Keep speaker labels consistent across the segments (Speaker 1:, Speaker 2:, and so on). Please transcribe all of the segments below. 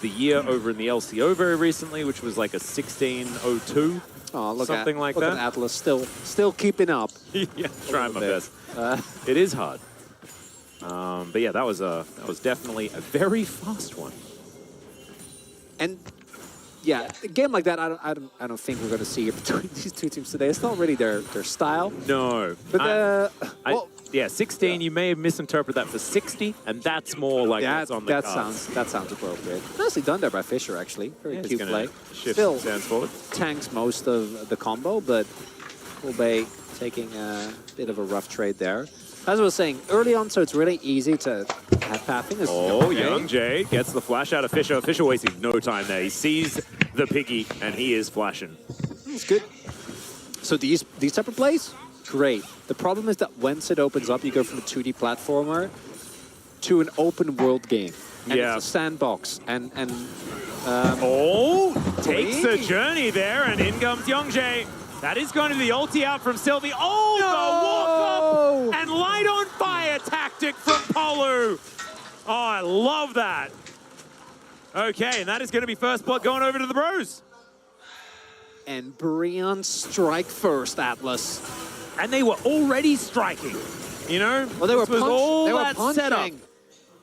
Speaker 1: the year over in the LCO very recently, which was like a 16:02.
Speaker 2: Oh, look
Speaker 1: something like
Speaker 2: look
Speaker 1: that.
Speaker 2: At Atlas still keeping up.
Speaker 1: Yeah, trying my best. It is hard. But yeah, that was definitely a very fast one.
Speaker 2: And yeah, a game like that, I don't think we're going to see between these two teams today. It's not really their style.
Speaker 1: No.
Speaker 2: But well,
Speaker 1: yeah, 16. Yeah. You may have misinterpreted that for 60, and that's more like what's on the cards.
Speaker 2: That sounds appropriate. Nicely done there by Fisher, actually. Very cute play.
Speaker 1: Still stands forward.
Speaker 2: Tanks most of the combo, but Bay taking a bit of a rough trade there. As I was saying early on, so it's really easy to have pathing.
Speaker 1: Oh, Young Jay gets the flash out of Fisher. Fisher wasting no time there. He sees the piggy, and he is flashing.
Speaker 2: It's good. So these type of plays, great. The problem is that once it opens up, you go from a 2D platformer to an open world game. And it's a sandbox. And
Speaker 1: takes a journey there, and in comes Young Jay. That is going to be the ulti out from Sylvie. Oh, the walk up and light on fire tactic from Polu. Oh, I love that. Okay, and that is going to be first blood going over to the bros.
Speaker 2: And Brion strike first, Atlas.
Speaker 1: And they were already striking, you know?
Speaker 2: Well, they were
Speaker 1: punching. Setup.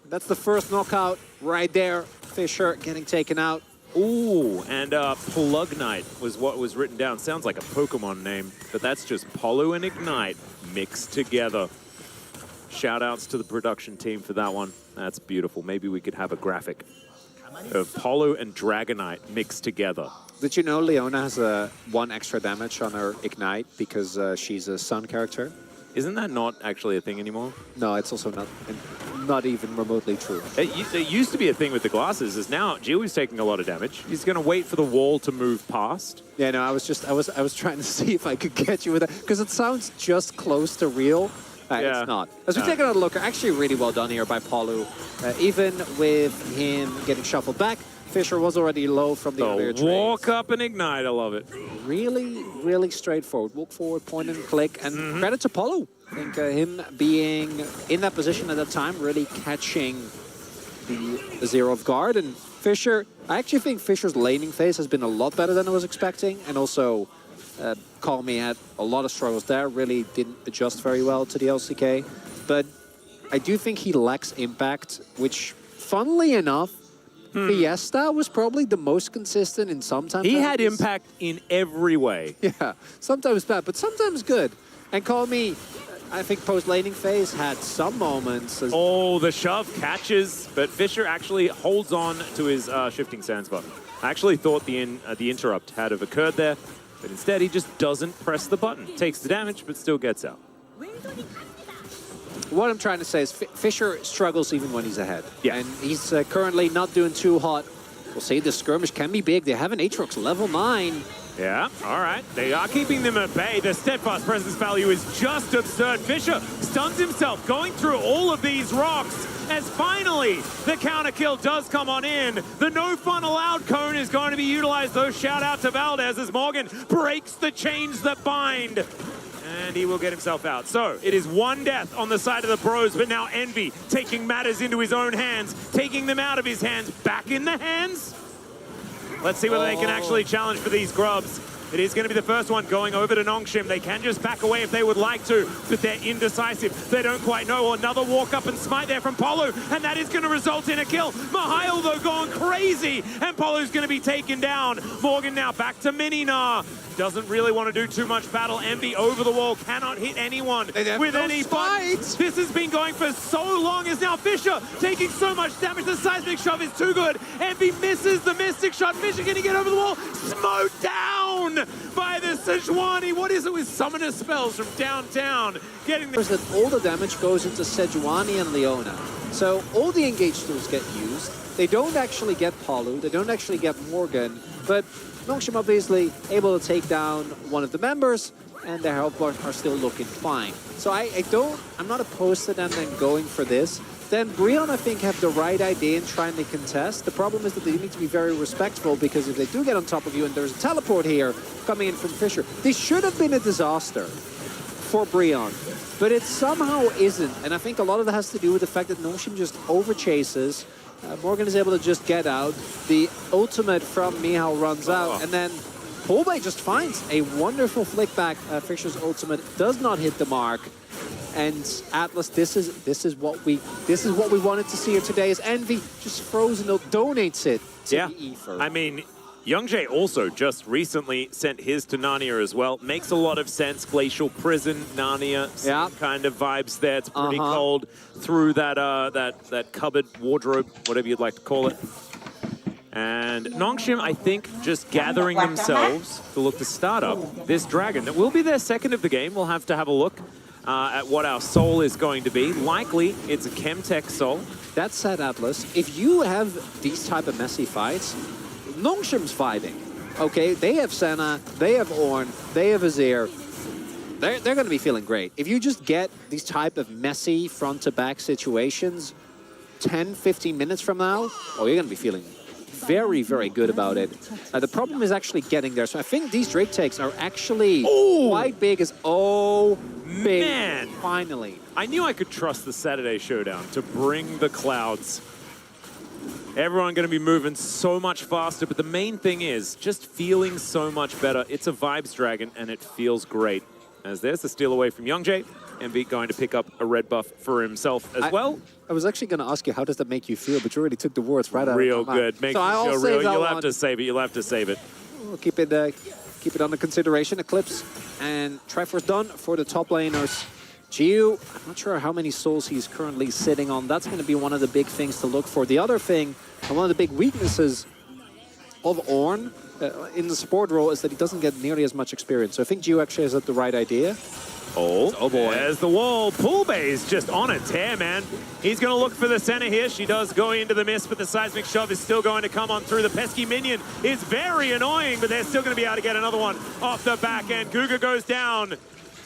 Speaker 2: That's the first knockout right there. Fisher getting taken out.
Speaker 1: Ooh, and Plug Knight was what was written down. Sounds like a Pokemon name, but that's just Polu and Ignite mixed together. Shout-outs to the production team for that one. That's beautiful. Maybe we could have a graphic of Polu and Dragonite mixed together.
Speaker 2: Did you know Leona has 1 extra damage on her Ignite because she's a Sun character?
Speaker 1: Isn't that not actually a thing anymore?
Speaker 2: No, it's also not even remotely true.
Speaker 1: It used to be a thing with the glasses, is now Jiwoo's taking a lot of damage. He's going to wait for the wall to move past.
Speaker 2: Yeah, no, I was trying to see if I could get you with that, because it sounds just close to real. It's not. As we take another look, actually really well done here by Polu. Even with him getting shuffled back, Fisher was already low from the earlier trades.
Speaker 1: Walk up and ignite, I love it.
Speaker 2: Really, really straightforward. Walk forward, point and click, and credit to Polu. I think him being in that position at that time, really catching the zero of guard. And Fisher, I actually think Fisher's laning phase has been a lot better than I was expecting. And also, Call Me had a lot of struggles there, really didn't adjust very well to the LCK. But I do think he lacks impact, which, funnily enough, Fiesta was probably the most consistent in some times.
Speaker 1: He had impact in every way.
Speaker 2: Yeah, sometimes bad, but sometimes good. And Call Me, I think post-laning phase had some moments.
Speaker 1: Oh, the shove catches, but Fisher actually holds on to his shifting sands button. I actually thought the interrupt had have occurred there, but instead he just doesn't press the button. Takes the damage, but still gets out.
Speaker 2: What I'm trying to say is Fisher struggles even when he's ahead.
Speaker 1: Yeah.
Speaker 2: And he's currently not doing too hot. We'll see, the skirmish can be big. They have an Aatrox level 9.
Speaker 1: Yeah, all right. They are keeping them at bay. The steadfast presence value is just absurd. Fisher stuns himself, going through all of these rocks, as finally the counter kill does come on in. The no fun allowed cone is going to be utilized, though. Shout out to Valdez as Morgan breaks the chains that bind. And he will get himself out. So it is 1 death on the side of the bros, but now Envy taking matters into his own hands, taking them out of his hands, back in the hands. Let's see whether they can actually challenge for these grubs. It is going to be the first one going over to Nongshim. They can just back away if they would like to, but they're indecisive. They don't quite know. Another walk up and smite there from Polu, and that is going to result in a kill. Mihail, though, going crazy, and Polu's going to be taken down. Morgan now back to Mininar. Doesn't really want to do too much battle. Envy over the wall, cannot hit anyone with any fight. This has been going for so long, as now Fisher taking so much damage. The seismic shove is too good. Envy misses the mystic shot. Fisher going to get over the wall. Smote down by the Sejuani. What is it with summoner spells from downtown? Getting the...
Speaker 2: that all the damage goes into Sejuani and Leona. So all the engage tools get used. They don't actually get Polu. They don't actually get Morgan. But Nongshim obviously able to take down one of the members, and their health bars are still looking fine. So I'm not opposed to them then going for this. Then Brion, I think, have the right idea in trying to contest. The problem is that they need to be very respectful, because if they do get on top of you and there's a teleport here coming in from Fisher, this should have been a disaster for Brion, but it somehow isn't. And I think a lot of that has to do with the fact that Nongshim just overchases. Morgan is able to just get out. The ultimate from Mihal runs out, and then Polbay just finds a wonderful flick back. Fischer's ultimate does not hit the mark. And Atlas, this is what we wanted to see here today. Is Envy just frozen, donates it to the Ether.
Speaker 1: I mean, Youngjae also just recently sent his to Narnia as well. Makes a lot of sense. Glacial Prison, Narnia, same kind of vibes there. It's pretty cold through that that cupboard, wardrobe, whatever you'd like to call it. And Nongshim, I think, just gathering themselves to look to start up this dragon. That will be their second of the game. We'll have to have a look at what our soul is going to be. Likely, it's a Chemtech soul.
Speaker 2: That said, Atlas, if you have these type of messy fights, Nongshim's vibing. Okay, they have Senna, they have Ornn, they have Azir. They're going to be feeling great. If you just get these type of messy front-to-back situations 10, 15 minutes from now, oh, you're going to be feeling very, very good about it. The problem is actually getting there. So I think these Drake takes are actually quite big as, big.
Speaker 1: Man.
Speaker 2: Finally.
Speaker 1: I knew I could trust the Saturday Showdown to bring the clouds. Everyone going to be moving so much faster, but the main thing is just feeling so much better. It's a Vibes Dragon, and it feels great. As there's the steal away from Youngjae, Envy going to pick up a red buff for himself as well.
Speaker 2: I was actually going to ask you, how does that make you feel? But you already took the words right out
Speaker 1: real
Speaker 2: of my mouth.
Speaker 1: Good. Makes you feel real. You'll have to save it. You'll have to save it.
Speaker 2: We'll keep it under consideration. Eclipse and Triforce done for the top laners. Gio, I'm not sure how many souls he's currently sitting on. That's going to be one of the big things to look for. The other thing, and one of the big weaknesses of Ornn in the support role is that he doesn't get nearly as much experience. So I think Gio actually has the right idea.
Speaker 1: Oh boy. There's the wall. Poolbay is just on a tear, man. He's going to look for the center here. She does go into the mist, but the seismic shove is still going to come on through. The pesky minion is very annoying, but they're still going to be able to get another one off the back end. Guga goes down.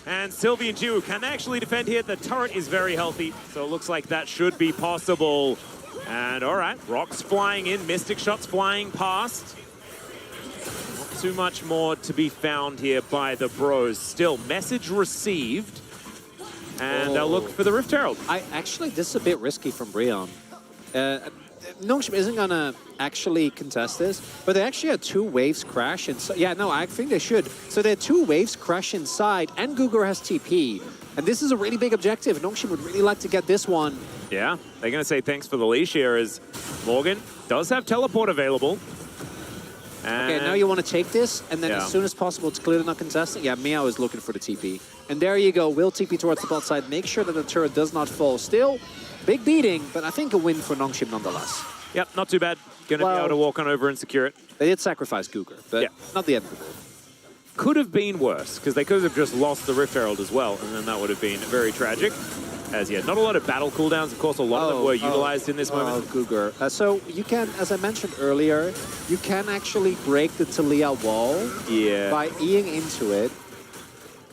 Speaker 1: And Sylvie and Jiu, can they actually defend here? The turret is very healthy, so it looks like that should be possible. And all right, rocks flying in, mystic shots flying past. Not too much more to be found here by the bros. Still, message received. And they'll look for the Rift Herald.
Speaker 2: Actually, this is a bit risky from Brion. Nongshim isn't going to actually contest this, but they actually had two waves crash inside. Yeah, no, I think they should. So they had two waves crash inside, and Gugur has TP. And this is a really big objective. Nongshim would really like to get this one.
Speaker 1: Yeah, they're going to say thanks for the leash here as Morgan does have teleport available. And
Speaker 2: okay, now you want to take this, and then as soon as possible, it's clearly not contesting. Yeah, Meow is looking for the TP. And there you go, will TP towards the bot side, make sure that the turret does not fall. Still, big beating, but I think a win for Nongshim nonetheless.
Speaker 1: Yep, not too bad. Going to be able to walk on over and secure it.
Speaker 2: They did sacrifice Gugur, but not the end of the world.
Speaker 1: Could have been worse, because they could have just lost the Rift Herald as well, and then that would have been very tragic. As not a lot of battle cooldowns. Of course, a lot of them were utilized in this moment.
Speaker 2: Gugur. So you can, as I mentioned earlier, you can actually break the Talia wall by Eing into it.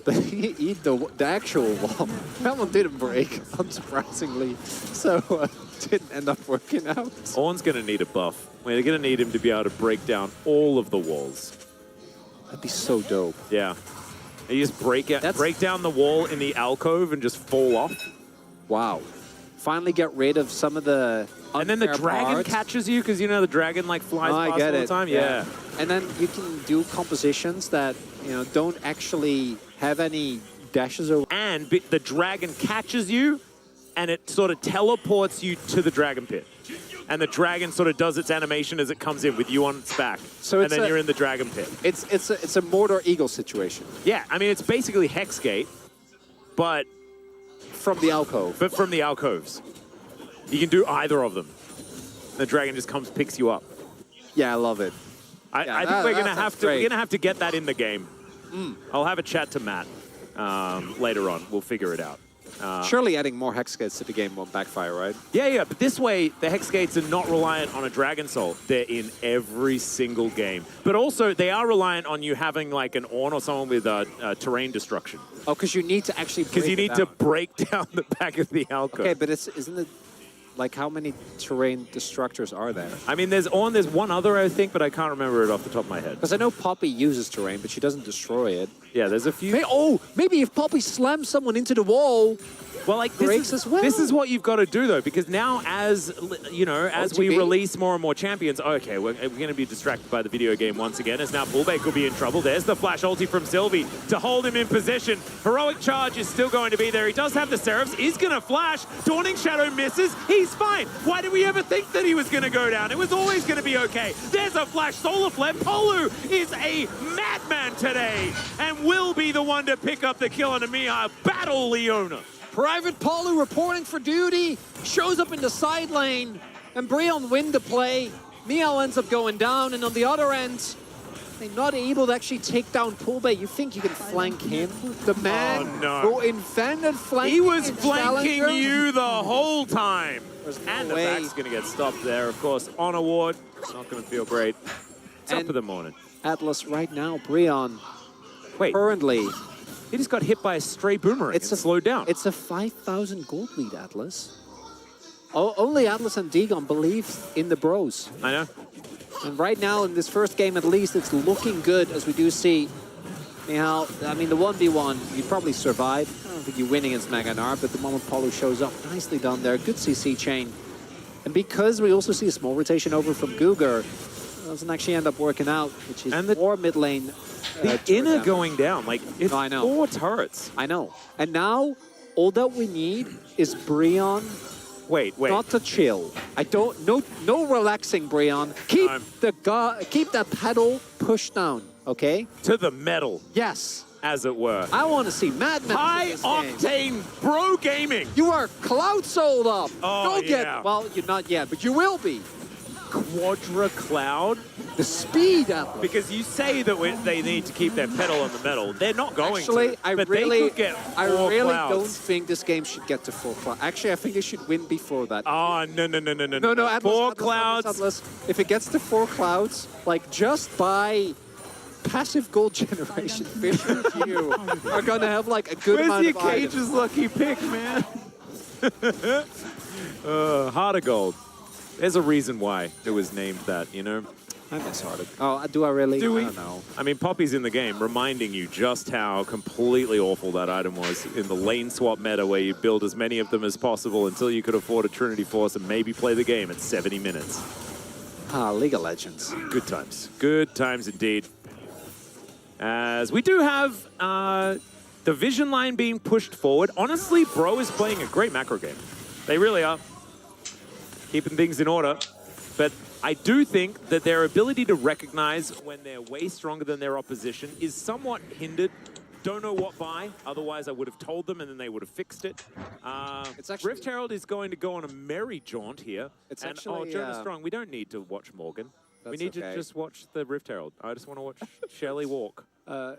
Speaker 2: But he eat the actual wall. That one didn't break, unsurprisingly. So didn't end up working out.
Speaker 1: Ornn's going to need a buff. They're going to need him to be able to break down all of the walls.
Speaker 2: That'd be so dope.
Speaker 1: Yeah. You just break down the wall in the alcove and just fall off.
Speaker 2: Wow. Finally get rid of some of the
Speaker 1: and then the dragon catches you, because you know the dragon like flies past all the time. Yeah.
Speaker 2: And then you can do compositions that don't actually have any dashes or.
Speaker 1: And the dragon catches you, and it sort of teleports you to the dragon pit. And the dragon sort of does its animation as it comes in with you on its back. So and then you're in the dragon pit.
Speaker 2: It's a Mordor Eagle situation.
Speaker 1: Yeah, I mean it's basically Hexgate, but
Speaker 2: from the alcove.
Speaker 1: But from the alcoves. You can do either of them. The dragon just comes, picks you up.
Speaker 2: Yeah, I love it.
Speaker 1: I think we're gonna have to get that in the game. I'll have a chat to Matt later on. We'll figure it out.
Speaker 2: Surely adding more Hex Gates to the game won't backfire, right?
Speaker 1: Yeah, but this way, the Hex Gates are not reliant on a Dragon Soul. They're in every single game. But also, they are reliant on you having like an Ornn or someone with terrain destruction.
Speaker 2: Oh, because you need to actually break
Speaker 1: Because you need to break down the back of the alcove.
Speaker 2: Okay, but isn't it... Like, how many terrain destructors are there?
Speaker 1: I mean, there's one other, I think, but I can't remember it off the top of my head.
Speaker 2: Because I know Poppy uses terrain, but she doesn't destroy it.
Speaker 1: Yeah, there's a few.
Speaker 2: Maybe if Poppy slams someone into the wall,
Speaker 1: Well, like
Speaker 2: breaks as well.
Speaker 1: This is what you've got to do though, because now as you know, as we release more and more champions, okay, we're going to be distracted by the video game once again. As now Poolbay could be in trouble. There's the flash ulti from Sylvie to hold him in position. Heroic charge is still going to be there. He does have the Seraphs. Is going to flash. Dawning Shadow misses. He's fine. Why did we ever think that he was going to go down? It was always going to be okay. There's a flash solar flare. Polu is a madman today and will be the one to pick up the kill on Amiha. Battle Leona.
Speaker 2: Private Polu reporting for duty, shows up in the side lane, and Breon win the play. Miao ends up going down, and on the other end, they're not able to actually take down Poolbay. You think you can flank him? The man who invented flanking.
Speaker 1: He was flanking you the whole time. And the
Speaker 2: way.
Speaker 1: back's going to get stopped there, of course. On award, not going to feel great. Top of the morning.
Speaker 2: Atlas right now, Breon,
Speaker 1: Wait.
Speaker 2: currently.
Speaker 1: He just got hit by a stray boomerang and slowed down.
Speaker 2: It's a 5,000 gold lead, Atlas. Only Atlas and Dagon believe in the bros.
Speaker 1: I know.
Speaker 2: And right now, in this first game at least, it's looking good as we do see. Now, I mean, the 1v1, you probably survive. I don't think you win against Maganar, but the moment Polu shows up, nicely done there. Good CC chain. And because we also see a small rotation over from Guger, it doesn't actually end up working out, which is more mid lane.
Speaker 1: The inner going down, like, it's 4 turrets.
Speaker 2: I know. And now, all that we need is Breon.
Speaker 1: Wait.
Speaker 2: Not to chill. No relaxing, Breon. Keep that pedal pushed down, okay?
Speaker 1: To the metal.
Speaker 2: Yes.
Speaker 1: As it were.
Speaker 2: I want to see madness.
Speaker 1: High octane bro gaming.
Speaker 2: You are cloud sold up.
Speaker 1: Oh,
Speaker 2: well, you're not yet, but you will be.
Speaker 1: Quadra cloud.
Speaker 2: The speed up.
Speaker 1: Because you say that they need to keep their pedal on the metal. They're not going
Speaker 2: to.
Speaker 1: I really
Speaker 2: don't think this game should get to 4 clouds. Actually, I think it should win before that.
Speaker 1: Oh, no.
Speaker 2: No, Atlas,
Speaker 1: 4 clouds.
Speaker 2: Atlas. If it gets to 4 clouds, like just by passive gold generation, Fisher and you are going to have like a good amount of
Speaker 1: Where's your Cage's lucky pick, man? Heart of Gold. There's a reason why it was named that, you know?
Speaker 2: I miss Heart of Gold. Oh, do I really?
Speaker 1: Do we?
Speaker 2: I don't know.
Speaker 1: I mean, Poppy's in the game, reminding you just how completely awful that item was in the lane swap meta, where you build as many of them as possible until you could afford a Trinity Force and maybe play the game at 70 minutes.
Speaker 2: League of Legends.
Speaker 1: Good times. Good times indeed. As we do have the vision line being pushed forward. Honestly, Bro is playing a great macro game. They really are. Keeping things in order. But I do think that their ability to recognize when they're way stronger than their opposition is somewhat hindered. Don't know what by. Otherwise, I would have told them and then they would have fixed it. Rift Herald is going to go on a merry jaunt here.
Speaker 2: It's actually...
Speaker 1: Jonah Strong, we don't need to watch Morgan. We need to just watch the Rift Herald. I just want to watch Shelly walk.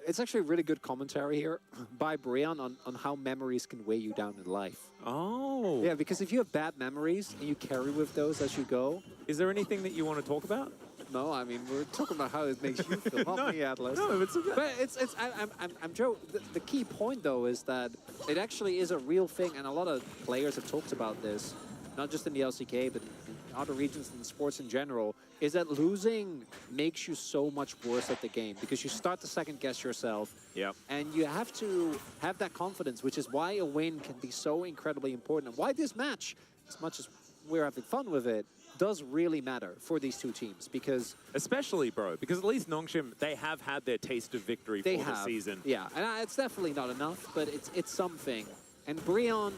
Speaker 2: It's actually a really good commentary here by Breon on how memories can weigh you down in life.
Speaker 1: Oh.
Speaker 2: Yeah, because if you have bad memories and you carry with those as you go...
Speaker 1: Is there anything that you want to talk about?
Speaker 2: No, I mean, we're talking about how it makes you feel, not me, Atlas.
Speaker 1: No, it's okay.
Speaker 2: But I'm Joe. The key point, though, is that it actually is a real thing, and a lot of players have talked about this, not just in the LCK, but in other regions and sports in general, is that losing makes you so much worse at the game because you start to second guess yourself.
Speaker 1: Yep.
Speaker 2: And you have to have that confidence, which is why a win can be so incredibly important. And why this match, as much as we're having fun with it, does really matter for these two teams because...
Speaker 1: Especially, bro, because at least Nongshim, they have had their taste of victory for the season.
Speaker 2: Yeah, and it's definitely not enough, but it's something. And Breon,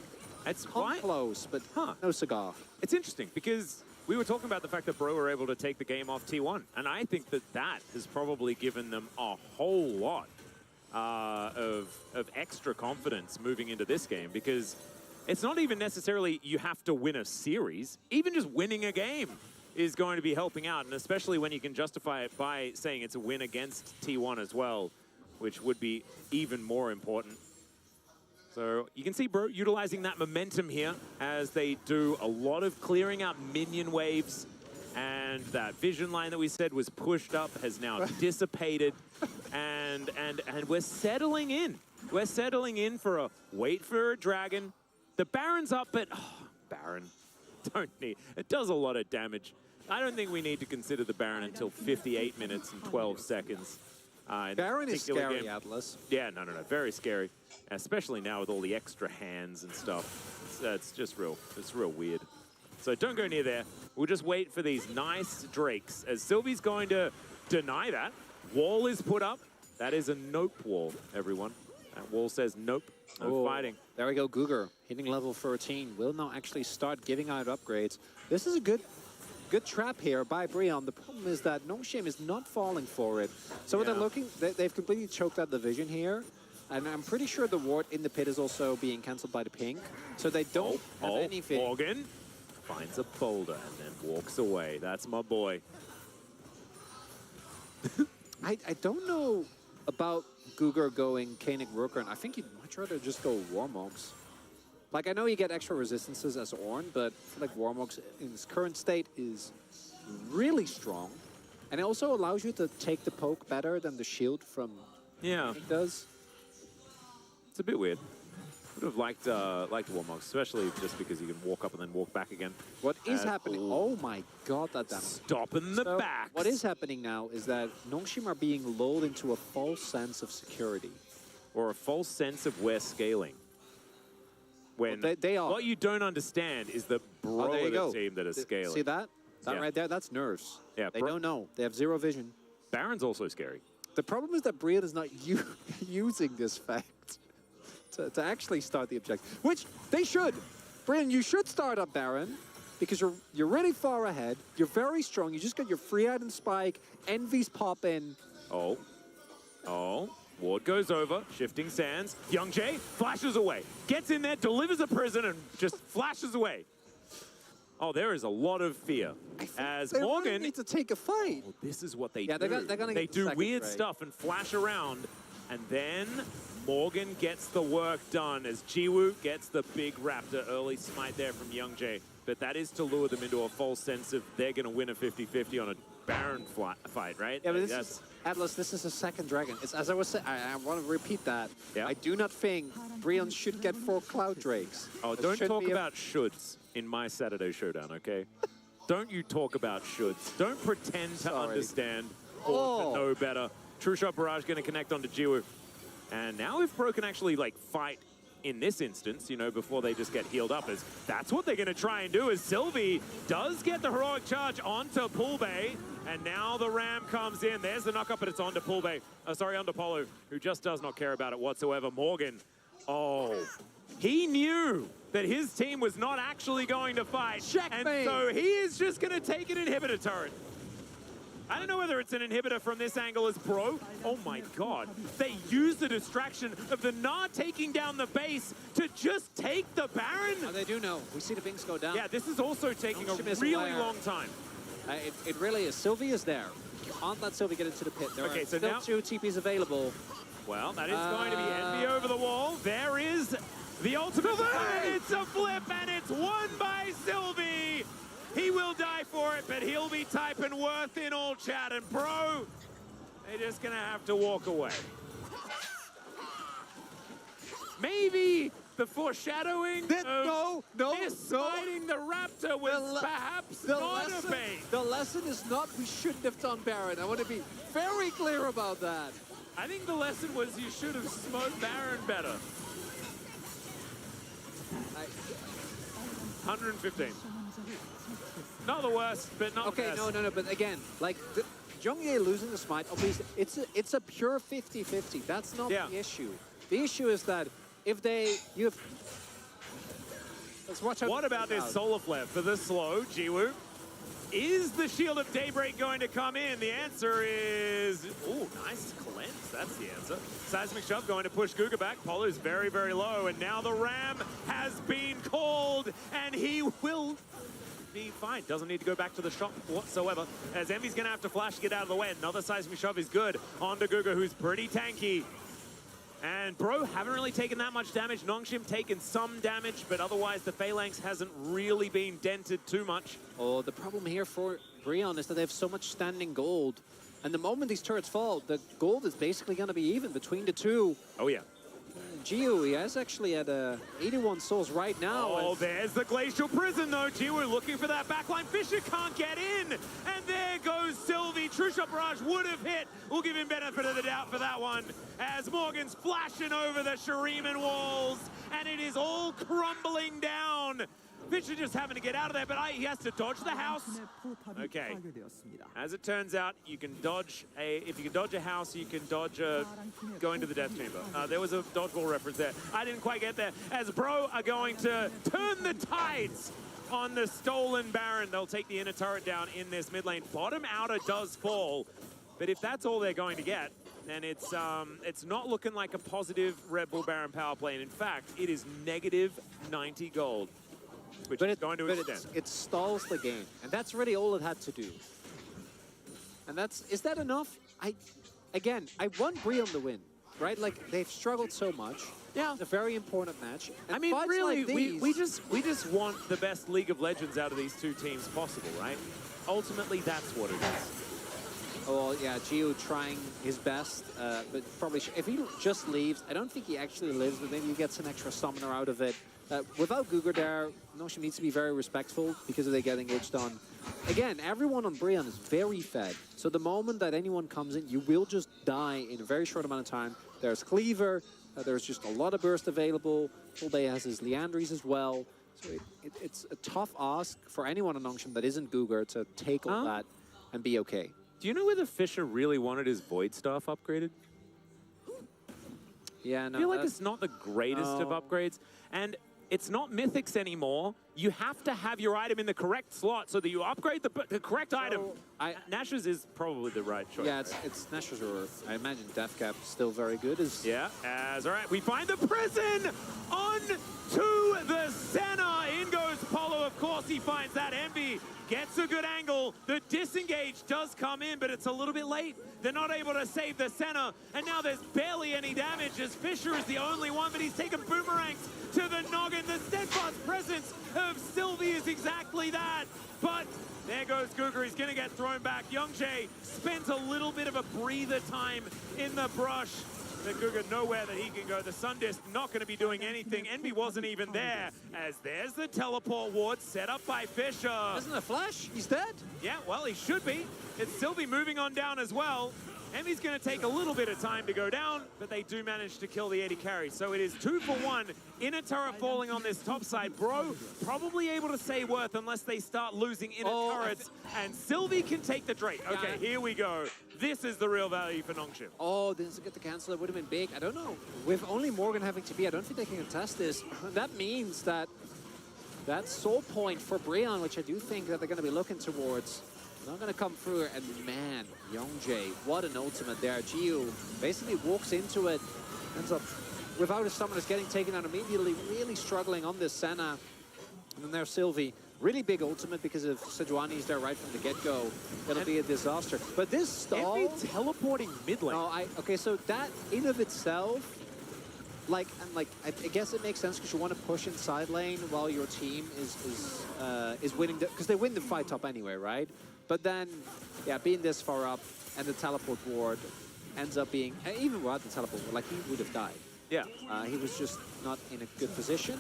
Speaker 1: it's
Speaker 2: close, but no cigar.
Speaker 1: It's interesting because we were talking about the fact that Bro were able to take the game off T1, and I think that that has probably given them a whole lot of extra confidence moving into this game because it's not even necessarily you have to win a series. Even just winning a game is going to be helping out, and especially when you can justify it by saying it's a win against T1 as well, which would be even more important. So you can see Bro utilizing that momentum here as they do a lot of clearing out minion waves, and that vision line that we said was pushed up has now dissipated, and we're settling in. We're settling in for a wait for a dragon. The Baron's up, but Baron, don't need. It does a lot of damage. I don't think we need to consider the Baron until 58 minutes and 12 seconds.
Speaker 2: Baron is scary, Atlas.
Speaker 1: Yeah, no, very scary. Especially now with all the extra hands and stuff. It's just it's real weird. So don't go near there. We'll just wait for these nice drakes as Sylvie's going to deny that. Wall is put up. That is a nope wall, everyone. That wall says nope, no fighting.
Speaker 2: There we go, Guger hitting level 13. Will now actually start giving out upgrades. This is a good trap here by Breon. The problem is that Nongshim is not falling for it. So what they're looking, they've completely choked out the vision here. And I'm pretty sure the ward in the pit is also being cancelled by the pink. So they don't have anything.
Speaker 1: Morgan finds a boulder and then walks away. That's my boy.
Speaker 2: I don't know about Guger going Koenig Rooker. I think you'd much rather just go Warmogs. Like, I know you get extra resistances as Ornn, but I feel like Warmogs in its current state is really strong. And it also allows you to take the poke better than the shield from Koenig does.
Speaker 1: It's a bit weird. Would have liked Warmogs, especially just because you can walk up and then walk back again.
Speaker 2: What is happening? Oh my god, that damage.
Speaker 1: Stopping the backs.
Speaker 2: What is happening now is that Nongshim are being lulled into a false sense of security.
Speaker 1: Or a false sense of we're scaling. When
Speaker 2: they are.
Speaker 1: What you don't understand is the Bro of the team that is scaling.
Speaker 2: See that? That right there? That's nerves.
Speaker 1: Yeah,
Speaker 2: they don't know. They have zero vision.
Speaker 1: Baron's also scary.
Speaker 2: The problem is that Brian is not using this fact to actually start the objective, which they should. Brian, you should start up Baron because you're really far ahead. You're very strong. You just got your free item spike. Envy's pop in.
Speaker 1: Oh. Ward goes over, shifting sands. Young Jay flashes away, gets in there, delivers a prison, and just flashes away. Oh, there is a lot of fear. As
Speaker 2: they
Speaker 1: Morgan
Speaker 2: really need to take a fight.
Speaker 1: Well, this is what they do.
Speaker 2: They're gonna
Speaker 1: they
Speaker 2: get
Speaker 1: do
Speaker 2: the
Speaker 1: weird
Speaker 2: trade.
Speaker 1: stuff and flash around, and then Morgan gets the work done as Jiwoo gets the big Raptor early smite there from Young Jay. But that is to lure them into a false sense of they're going to win a 50-50 on a Baron fight, right?
Speaker 2: Yeah, but this is, Atlas, this is a second dragon. It's, as I was saying, I want to repeat that.
Speaker 1: Yeah.
Speaker 2: I do not think Brion should get 4 Cloud Drakes.
Speaker 1: Oh, don't talk about shoulds in my Saturday Showdown, okay? Don't you talk about shoulds. Don't pretend to understand or to know better. True Shot Barrage going to connect onto Jiwoo. And now if Bro can actually, like, fight in this instance, you know, before they just get healed up, is that's what they're going to try and do, as Sylvie does get the heroic charge onto Poolbay, and now the Ram comes in. There's the knock-up, but it's onto Poolbay. Onto Polo, who just does not care about it whatsoever. Morgan, he knew that his team was not actually going to fight.
Speaker 2: Checkmate.
Speaker 1: And so he is just going to take an inhibitor turret. I don't know whether it's an inhibitor from this angle as Bro. Oh my god. They use the distraction of the Gnar taking down the base to just take the Baron.
Speaker 2: Oh, they do know. We see the Binks go down.
Speaker 1: Yeah, this is also taking a really long time.
Speaker 2: It really is. Sylvie is there. You can't let Sylvie get into the pit. There are still 2 TPs available.
Speaker 1: Well, that is going to be Envy over the wall. There is the ultimate. And it's a flip, and it's won by Sylvie. He will die for it, but he'll be typing worth in all chat. And Bro, they're just going to have to walk away. Maybe the foreshadowing of fighting the Raptor was perhaps not a bait.
Speaker 2: The lesson is not we shouldn't have done Baron. I want to be very clear about that.
Speaker 1: I think the lesson was you should have smoked Baron better. 115. Not the worst, but not the best.
Speaker 2: No, but again, like, Zhongye losing the smite, obviously, it's a pure 50-50. That's not the issue. The issue is that if let's watch out.
Speaker 1: What about this solar flare for the slow, Jiwoo? Is the Shield of Daybreak going to come in? The answer is, nice cleanse. That's the answer. Seismic Shove going to push Guga back. Polo's very, very low, and now the Ram has been called, and he will be fine. Doesn't need to go back to the shop whatsoever, as Envy's going to have to flash to get out of the way. Another Seismic Shove is good onto Guga, who's pretty tanky. And Bro haven't really taken that much damage. Nongshim taken some damage, but otherwise the Phalanx hasn't really been dented too much.
Speaker 2: Oh, the problem here for Breon is that they have so much standing gold. And the moment these turrets fall, the gold is basically going to be even between the two.
Speaker 1: Oh, yeah.
Speaker 2: Jiu, he is actually at 81 souls right now.
Speaker 1: Oh, there's the Glacial Prison, though. Jiwoo looking for that backline. Fisher can't get in. And there goes Sylvie. True Shot Barrage would have hit. We'll give him benefit of the doubt for that one. As Morgan's flashing over the Shuriman walls. And it is all crumbling down. Fisher just having to get out of there, but he has to dodge the house. Okay. As it turns out, you can dodge if you can dodge a house, you can dodge going to the death chamber. There was a dodgeball reference there. I didn't quite get there. As Bro are going to turn the tides on the stolen Baron. They'll take the inner turret down in this mid lane. Bottom outer does fall, but if that's all they're going to get, then it's not looking like a positive Red Bull Baron power play. And in fact, it is negative 90 gold. Which is going to extend.
Speaker 2: It stalls the game, and that's really all it had to do. And is that enough? I want Bree on the win, right? Like, they've struggled so much.
Speaker 1: Yeah.
Speaker 2: It's a very important match. And
Speaker 1: I mean, really,
Speaker 2: like
Speaker 1: we just want the best League of Legends out of these two teams possible, right? Ultimately, that's what it is.
Speaker 2: Oh, yeah, Gio trying his best, but probably if he just leaves, I don't think he actually lives, but maybe he gets an extra summoner out of it. Without Gugur there, Notion needs to be very respectful because they get engaged on. Again, everyone on Brian is very fed. So the moment that anyone comes in, you will just die in a very short amount of time. There's Cleaver, there's just a lot of burst available. Full Bay has his Leandries as well. So it's a tough ask for anyone on Notion that isn't Gugur to take all that and be okay.
Speaker 1: Do you know whether Fisher really wanted his Void Staff upgraded?
Speaker 2: Yeah, no.
Speaker 1: I feel like it's not the greatest of upgrades. And it's not Mythics anymore. You have to have your item in the correct slot so that you upgrade the correct item. Nash's is probably the right choice.
Speaker 2: Yeah, it's Nash's, or I imagine Deathcap still very good.
Speaker 1: Yeah, all right. We find the prison on to the center. In goes Polo. Of course, he finds that Envy. Gets a good angle. The disengage does come in, but it's a little bit late. They're not able to save the center. And now there's barely any damage as Fisher is the only one, but he's taken boomerangs to the noggin. The steadfast presence of Sylvie is exactly that. But there goes Gugur. He's going to get thrown back. Youngjae spent a little bit of a breather time in the brush. The Gugur nowhere that he can go. The Sundisk not going to be doing anything. Envy wasn't even there, as there's the teleport ward set up by Fisher.
Speaker 2: Isn't it a flash? He's dead.
Speaker 1: Yeah, well, he should be. It's Sylvie moving on down as well. Envy's going to take a little bit of time to go down, but they do manage to kill the 80 carry. So it is 2 for 1. Inner turret falling on this top side. Bro probably able to say worth unless they start losing inner turrets. And Sylvie can take the Drake. Okay, here we go. This is the real value for Nongshim.
Speaker 2: Oh, didn't get the cancel. It would have been big. I don't know. With only Morgan having to be, I don't think they can contest this. That means that that soul point for Breon, which I do think that they're going to be looking towards, not going to come through. And man, Youngjae, what an ultimate there. Gio basically walks into it, ends up without his summoners getting taken out immediately, really struggling on this Senna. And then there's Sylvie. Really big ultimate because if Sejuani's there right from the get-go, it'll be a disaster. But this stall...
Speaker 1: Envy teleporting mid lane.
Speaker 2: No, okay, so that in of itself, I guess it makes sense because you want to push in side lane while your team is winning, because they win the fight top anyway, right? But then, yeah, being this far up and the teleport ward ends up being, even without the teleport ward, like, he would have died.
Speaker 1: Yeah.
Speaker 2: He was just not in a good position.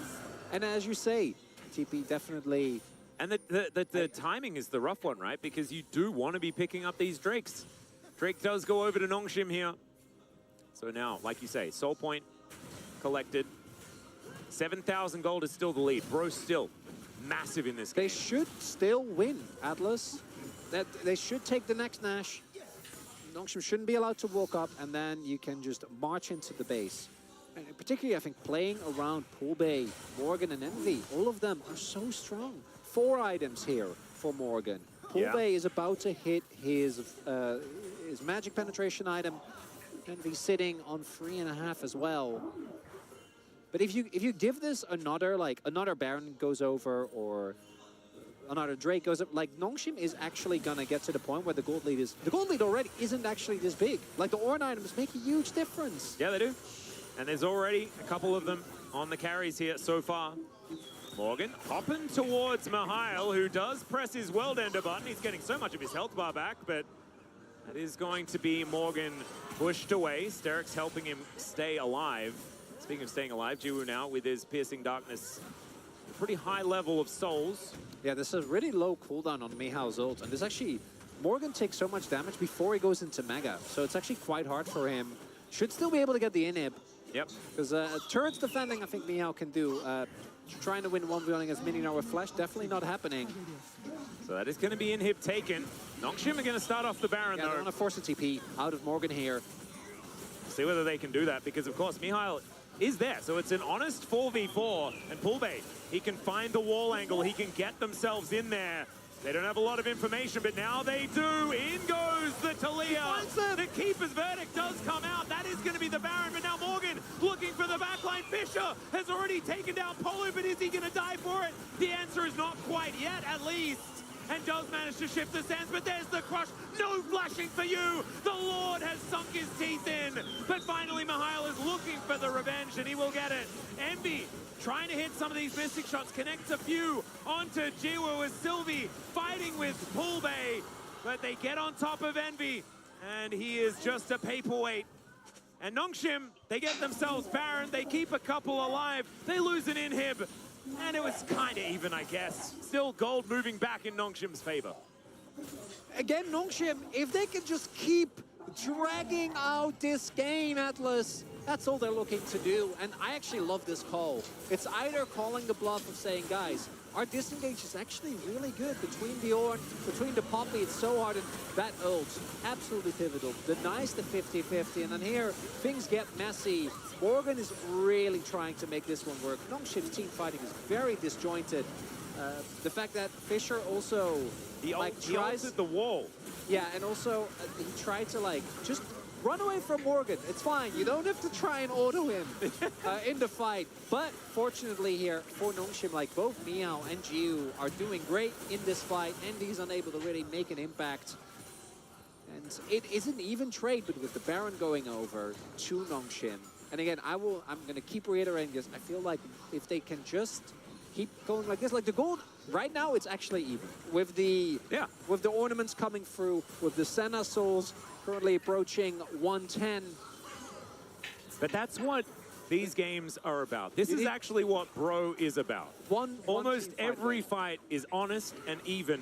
Speaker 2: And as you say, TP definitely...
Speaker 1: And the timing is the rough one, right? Because you do want to be picking up these Drakes. Drake does go over to Nongshim here. So now, like you say, Soul Point collected. 7,000 gold is still the lead. Bro still massive in this game.
Speaker 2: They should still win, Atlas. They should take the next Nash. Nongshim shouldn't be allowed to walk up, and then you can just march into the base. And particularly, I think, playing around Pool Bay, Morgan, and Envy, all of them are so strong. 4 items here for Morgan. Pool Bay is about to hit his magic penetration item. Envy sitting on 3.5 as well. But if you give this another Baron goes over or another Drake goes up, like Nongshim is actually gonna get to the point where the gold lead already isn't actually this big. Like the Ornn items make a huge difference.
Speaker 1: Yeah, they do. And there's already a couple of them on the carries here so far. Morgan hopping towards Mihail, who does press his World Ender button. He's getting so much of his health bar back, but that is going to be Morgan pushed away. Sterik's helping him stay alive. Speaking of staying alive, Jiwoo now with his Piercing Darkness, a pretty high level of souls.
Speaker 2: Yeah, this is really low cooldown on Mihail's ult, and this actually, Morgan takes so much damage before he goes into Mega, so it's actually quite hard for him. Should still be able to get the inhib.
Speaker 1: Yep.
Speaker 2: Because turrets defending, I think Mihail can do. Trying to win 1v1 against Mini now with Flash, definitely not happening.
Speaker 1: So that is going to be inhib taken. Nongshim are going to start off the Baron,
Speaker 2: Yeah,
Speaker 1: though.
Speaker 2: they want to force a TP out of Morgan here.
Speaker 1: See whether they can do that, because of course Mihail is there. So it's an honest 4v4, and Poolbait, he can find the wall angle, he can get themselves in there. They don't have a lot of information, but now they do. In goes the Talia. The keeper's verdict does come out. That is going to be the Baron, but now Morgan looking for the backline. Fisher has already taken down Polu, but is he going to die for it? The answer is not quite yet, at least. And does manage to shift the sands, but there's the crush. No flashing for you. The Lord has sunk his teeth in. But finally, Mihail is looking for the revenge, and he will get it. Envy trying to hit some of these mystic shots, connects a few onto Jiwoo as Sylvie fighting with Poolbay. But they get on top of Envy, and he is just a paperweight. And Nongshim, they get themselves Baron. They keep a couple alive. They lose an inhib. And it was kind of even, I guess. Still gold moving back in Nongshim's favor.
Speaker 2: Again, Nongshim, if they can just keep dragging out this game, Atlas, that's all they're looking to do. And I actually love this call. It's either calling the bluff of saying, guys, our disengage is actually really good between the Ornn, between the Poppy, it's so hard, and that ult, absolutely pivotal. Denies the 50-50, and then here, things get messy. Morgan is really trying to make this one work. Nongshim's team fighting is very disjointed. The fact that Fisher also
Speaker 1: He
Speaker 2: tries
Speaker 1: altered the wall.
Speaker 2: Yeah, and also he tried to just run away from Morgan. It's fine. You don't have to try and auto him in the fight. But fortunately here for Nongshim, both Miao and Jiu are doing great in this fight, and he's unable to really make an impact. And it isn't even trade, but with the Baron going over to Nongshim. And again, I'm going to keep reiterating this. I feel like if they can just keep going like this, the gold right now, it's actually even with the ornaments coming through, with the Senna souls currently approaching 110.
Speaker 1: But that's what these games are about. This is actually what Bro is about. Almost every fight is honest and even.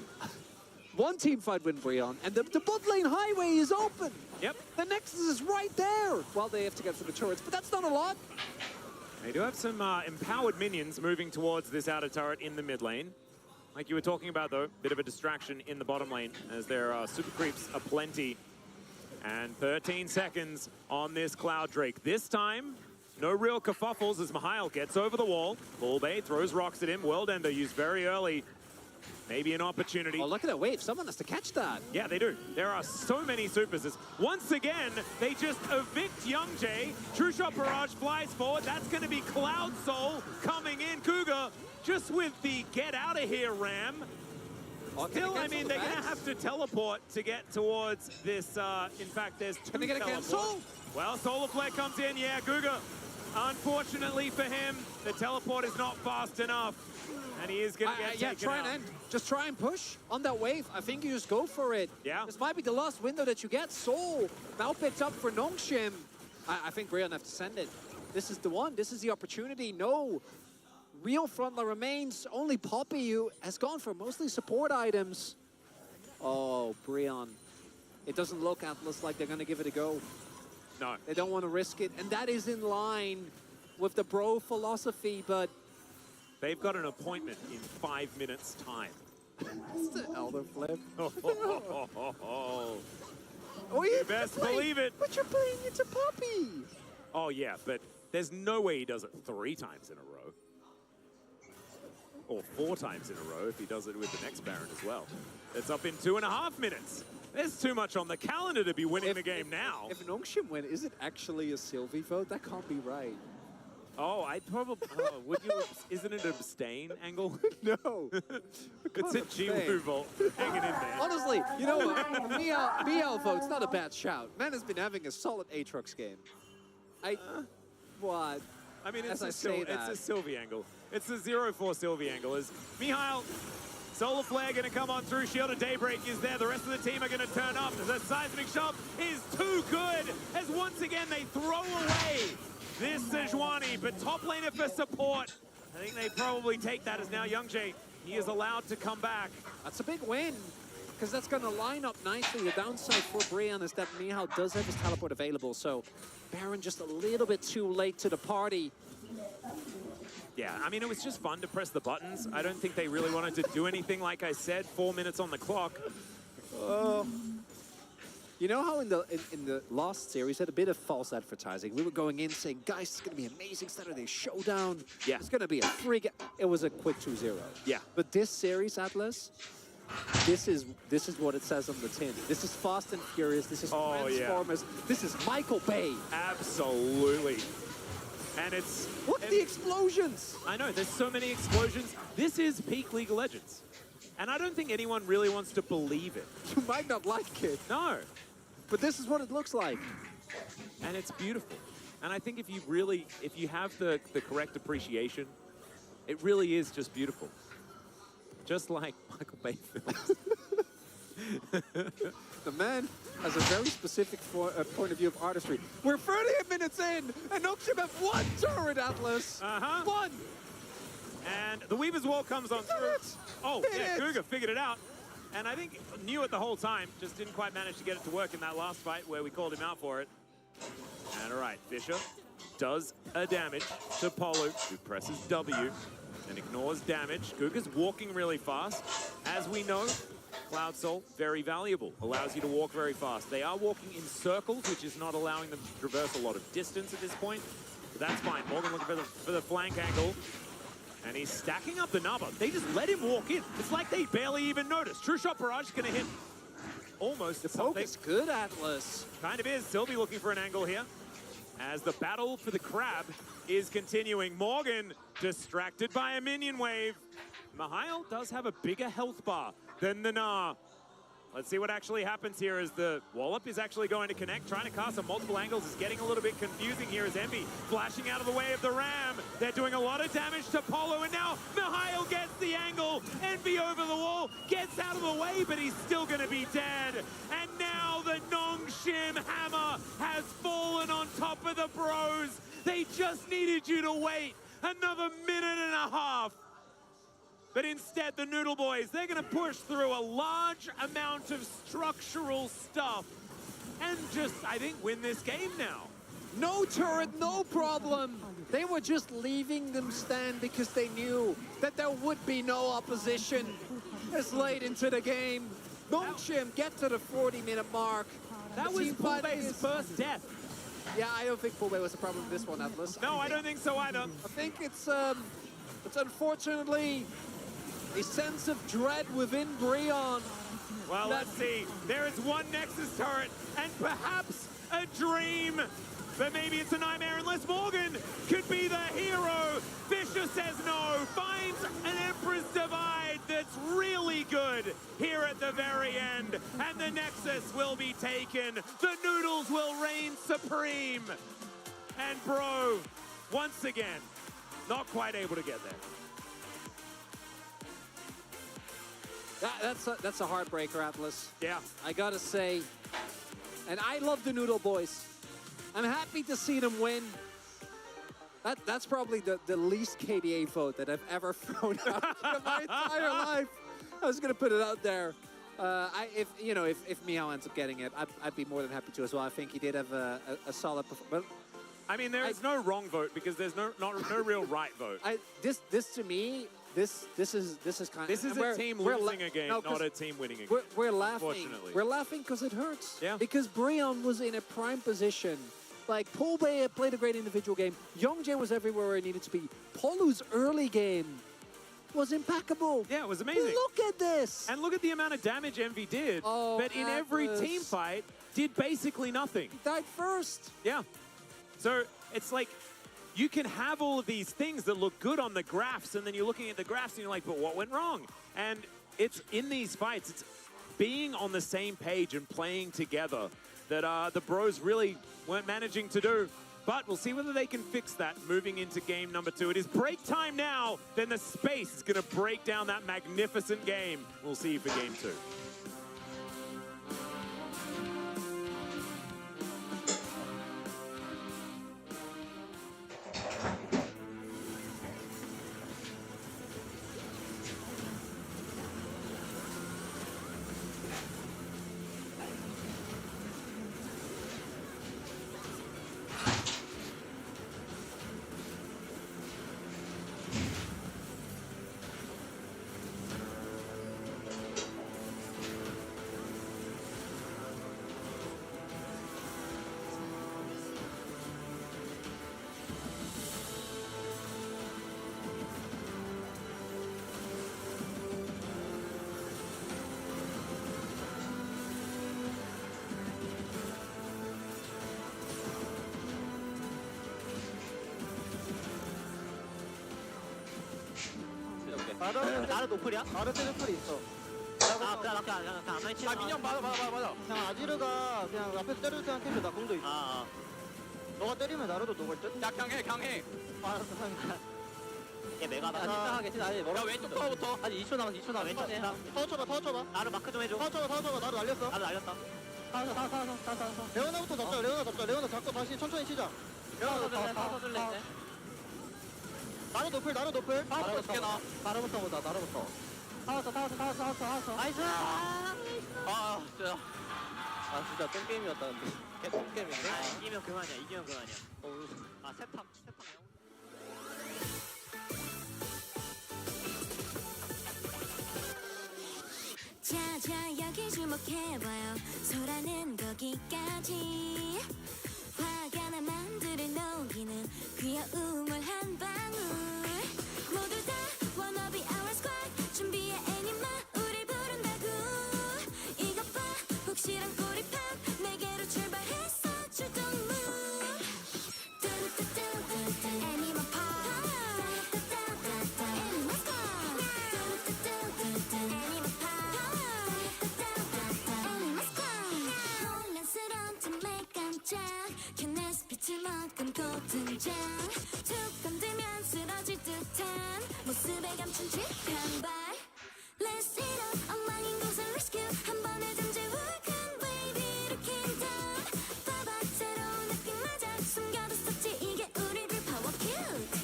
Speaker 2: One team fight win Brion, and the bot lane highway is open.
Speaker 1: Yep.
Speaker 2: The Nexus is right there. Well, they have to get through the turrets, but that's not a lot.
Speaker 1: They do have some empowered minions moving towards this outer turret in the mid lane. Like you were talking about, though, bit of a distraction in the bottom lane as their super creeps aplenty. And 13 seconds on this Cloud Drake. This time, no real kerfuffles as Mihail gets over the wall. Poolbay throws rocks at him. Worldender used very early. Maybe an opportunity.
Speaker 2: Oh, look at that wave. Someone has to catch that.
Speaker 1: Yeah, they do. There are so many supers. Once again, they just evict Young Jay. True Shot Barrage flies forward. That's going to be Cloud Soul coming in. Cougar just with the get out of here ram. Still, I mean, they're going to have to teleport to get towards this. In fact, there's two
Speaker 2: Can they get a cancel?
Speaker 1: Well, Solar Flare comes in. Yeah, Cougar. Unfortunately for him, the teleport is not fast enough. And he is going to get taken out.
Speaker 2: Just try and push on that wave. I think you just go for it.
Speaker 1: Yeah.
Speaker 2: This might be the last window that you get. Soul now picked up for Nongshim. I think Brion have to send it. This is the one. This is the opportunity. No real frontline remains. Only Poppy, who has gone for mostly support items. Oh, Brion. It doesn't look, Atlas, like they're going to give it a go.
Speaker 1: No.
Speaker 2: They don't want to risk it. And that is in line with the Bro philosophy, but
Speaker 1: they've got an appointment in 5 minutes' time.
Speaker 2: it's the Elder Flip.
Speaker 1: Oh, you best believe it.
Speaker 2: But you're playing it to Poppy.
Speaker 1: Oh, yeah, but there's no way he does it 3 times in a row. Or 4 times in a row if he does it with the next Baron as well. It's up in 2.5 minutes. There's too much on the calendar to be winning the game now.
Speaker 2: If Nongshim win, is it actually a Sylvie vote? That can't be right.
Speaker 1: Oh, I'd probably... would you... Isn't it an abstain angle?
Speaker 2: No.
Speaker 1: It's a Jiwoo vote. Hanging in there.
Speaker 2: Honestly, you know what? Miao vote's not a bad shout. Man has been having a solid Aatrox game. What?
Speaker 1: I mean, it's
Speaker 2: a
Speaker 1: Sylvie angle. It's a 0-4 Sylvie angle. As Mihail, Solar Flare going to come on through. Shield of Daybreak is there. The rest of the team are going to turn up. The seismic shot is too good. As once again they throw away this Sejuani, but top laner for support. I think they probably take that as now Youngjae, he is allowed to come back.
Speaker 2: That's a big win, because that's going to line up nicely. The downside for Brian is that Mihal does have his teleport available, so Baron just a little bit too late to the party.
Speaker 1: Yeah, I mean, it was just fun to press the buttons. I don't think they really wanted to do anything, like I said, 4 minutes on the clock.
Speaker 2: You know how in the last series had a bit of false advertising? We were going in saying, guys, it's going to be amazing Saturday Showdown.
Speaker 1: Yeah.
Speaker 2: It's going to be a free game. It was a quick 2-0.
Speaker 1: Yeah.
Speaker 2: But this series, Atlas, this is what it says on the tin. This is Fast and Furious. This is Transformers. Yeah. This is Michael Bay.
Speaker 1: Absolutely. And it's...
Speaker 2: What's the explosions?
Speaker 1: I know, there's so many explosions. This is peak League of Legends. And I don't think anyone really wants to believe it.
Speaker 2: You might not like it.
Speaker 1: No.
Speaker 2: But this is what it looks like.
Speaker 1: And it's beautiful. And I think if you have the correct appreciation, it really is just beautiful. Just like Michael Bay films.
Speaker 2: The man has a very specific point of view of artistry. We're 38 minutes in, and Noxium have one turret, Atlas. One.
Speaker 1: And the Weaver's Wall comes on through. Oh, yeah, Cougar figured it out. And I think knew it the whole time, just didn't quite manage to get it to work in that last fight where we called him out for it. And all right, Fisher does a damage to Polo, who presses W and ignores damage. Cougar's walking really fast. As we know, Cloud Soul, very valuable. Allows you to walk very fast. They are walking in circles, which is not allowing them to traverse a lot of distance at this point. But that's fine. Morgan looking for the flank angle. And he's stacking up the Naba. They just let him walk in. It's like they barely even noticed. True Shot Barrage is going to hit almost
Speaker 2: the
Speaker 1: something.
Speaker 2: Poke is good, Atlas.
Speaker 1: Kind of is. Sylvie looking for an angle here. As the battle for the crab is continuing. Morgan distracted by a minion wave. Mihail does have a bigger health bar than the Gnar. Let's see what actually happens here as the Wallop is actually going to connect. Trying to cast on multiple angles is getting a little bit confusing here as Envy flashing out of the way of the Ram. They're doing a lot of damage to Polo, and now Mihail gets the angle. Envy over the wall, gets out of the way, but he's still going to be dead. And now the Nongshim hammer has fallen on top of the bros. They just needed you to wait another minute and a half. But instead, the Noodle Boys, they're going to push through a large amount of structural stuff and just, I think, win this game now.
Speaker 2: No turret, no problem. They were just leaving them stand because they knew that there would be no opposition as late into the game. Nongshim get to the 40-minute mark.
Speaker 1: That was Fulbe's first death.
Speaker 2: Yeah, I don't think Fulbe was the problem with this one, Atlas.
Speaker 1: No, I don't think so either.
Speaker 2: I think it's unfortunately a sense of dread within Brion.
Speaker 1: Well, let's see. There is one Nexus turret and perhaps a dream. But maybe it's a nightmare unless Morgan could be the hero. Fisher says no. Finds an Emperor's Divide that's really good here at the very end. And the Nexus will be taken. The Noodles will reign supreme. And Bro, once again, not quite able to get there.
Speaker 2: That's a heartbreaker, Atlas.
Speaker 1: Yeah.
Speaker 2: I gotta say. And I love the Noodle Boys. I'm happy to see them win. That's probably the least KDA vote that I've ever thrown out in my entire life. I was gonna put it out there. If Mihal ends up getting it, I'd be more than happy to as well. I think he did have a solid performance.
Speaker 1: I mean, there is no wrong vote because there's no real right vote.
Speaker 2: This to me. This is kind of...
Speaker 1: This is a team losing a game, not a team winning a game.
Speaker 2: We're laughing.
Speaker 1: Unfortunately.
Speaker 2: We're laughing because it hurts.
Speaker 1: Yeah.
Speaker 2: Because Brion was in a prime position. Like, Paul Bay played a great individual game. Youngjae was everywhere where he needed to be. Polu's early game was impeccable.
Speaker 1: Yeah, it was amazing.
Speaker 2: Look at this.
Speaker 1: And look at the amount of damage Envy did.
Speaker 2: Oh,
Speaker 1: but in every team fight, did basically nothing.
Speaker 2: He died first.
Speaker 1: Yeah. So it's like, you can have all of these things that look good on the graphs, and then you're looking at the graphs and you're like, but what went wrong? And it's in these fights, it's being on the same page and playing together that the bros really weren't managing to do. But we'll see whether they can fix that moving into game number 2. It is break time now, then the space is going to break down that magnificent game. We'll see you for game 2.
Speaker 3: 나를 노플이야?
Speaker 4: 나를 텔레플이 있어.
Speaker 3: 아 그냥 가만히 치면
Speaker 5: 아 민영 맞아.
Speaker 4: 그냥 아지르가 그냥 앞에서 때릴 때한 템이 나 공도 있어.
Speaker 3: 아
Speaker 4: 너가 때리면 나르도 녹을 듯?
Speaker 5: 야 강해.
Speaker 4: 알았어, 상관.
Speaker 3: 얘 메가다
Speaker 4: 아,
Speaker 3: 괜찮아
Speaker 5: 야 왼쪽 타워부터.
Speaker 3: 아니 2초 남았어 2초 남았어 왼쪽에
Speaker 4: 타워 쳐봐.
Speaker 3: 나를 마크 좀 해줘
Speaker 4: 타워 쳐봐. 나도 날렸어.
Speaker 3: 나를 날렸다
Speaker 4: 레오나부터 잡자. 레오나 잡고 다시 천천히 치자. 레오나
Speaker 3: 서줄래
Speaker 4: 나르 노플.
Speaker 5: 어떻게 나?
Speaker 4: 나르부터 보자. 나르부터. 타워.
Speaker 3: 나이스
Speaker 5: 아 진짜.
Speaker 4: 아, 진짜 똥게임이었다, 근데. 개똥게임인데?
Speaker 3: 아 이기면 그만이야 아 세탑
Speaker 6: 자자 여기 주목해봐요 소라는 거기까지 화가 나 만들을 녹이는 귀여움을 한 방울 모두 다 wanna be our squad 준비해 애니마 우릴 부른다고 이것 봐 혹시란 꼬리팍 내게로 출발했어 출동무 뚜루뚜뚜뚜뚜 애니마 파워 애니마 스쿼드 뚜루뚜뚜뚜뚜 애니마 혼란스러운 틈에 깜짝 캔네스 빛을 머금고 등장 툭 건들면 쓰러질 듯한 모습에 감춘 직한발 Let's eat up 엉망인 곳을 rescue 한 번에 잠재울 큰 wave 일으킨다 봐봐 새로운 느낌 맞아 숨겨뒀었지 이게 우리들 파워 cute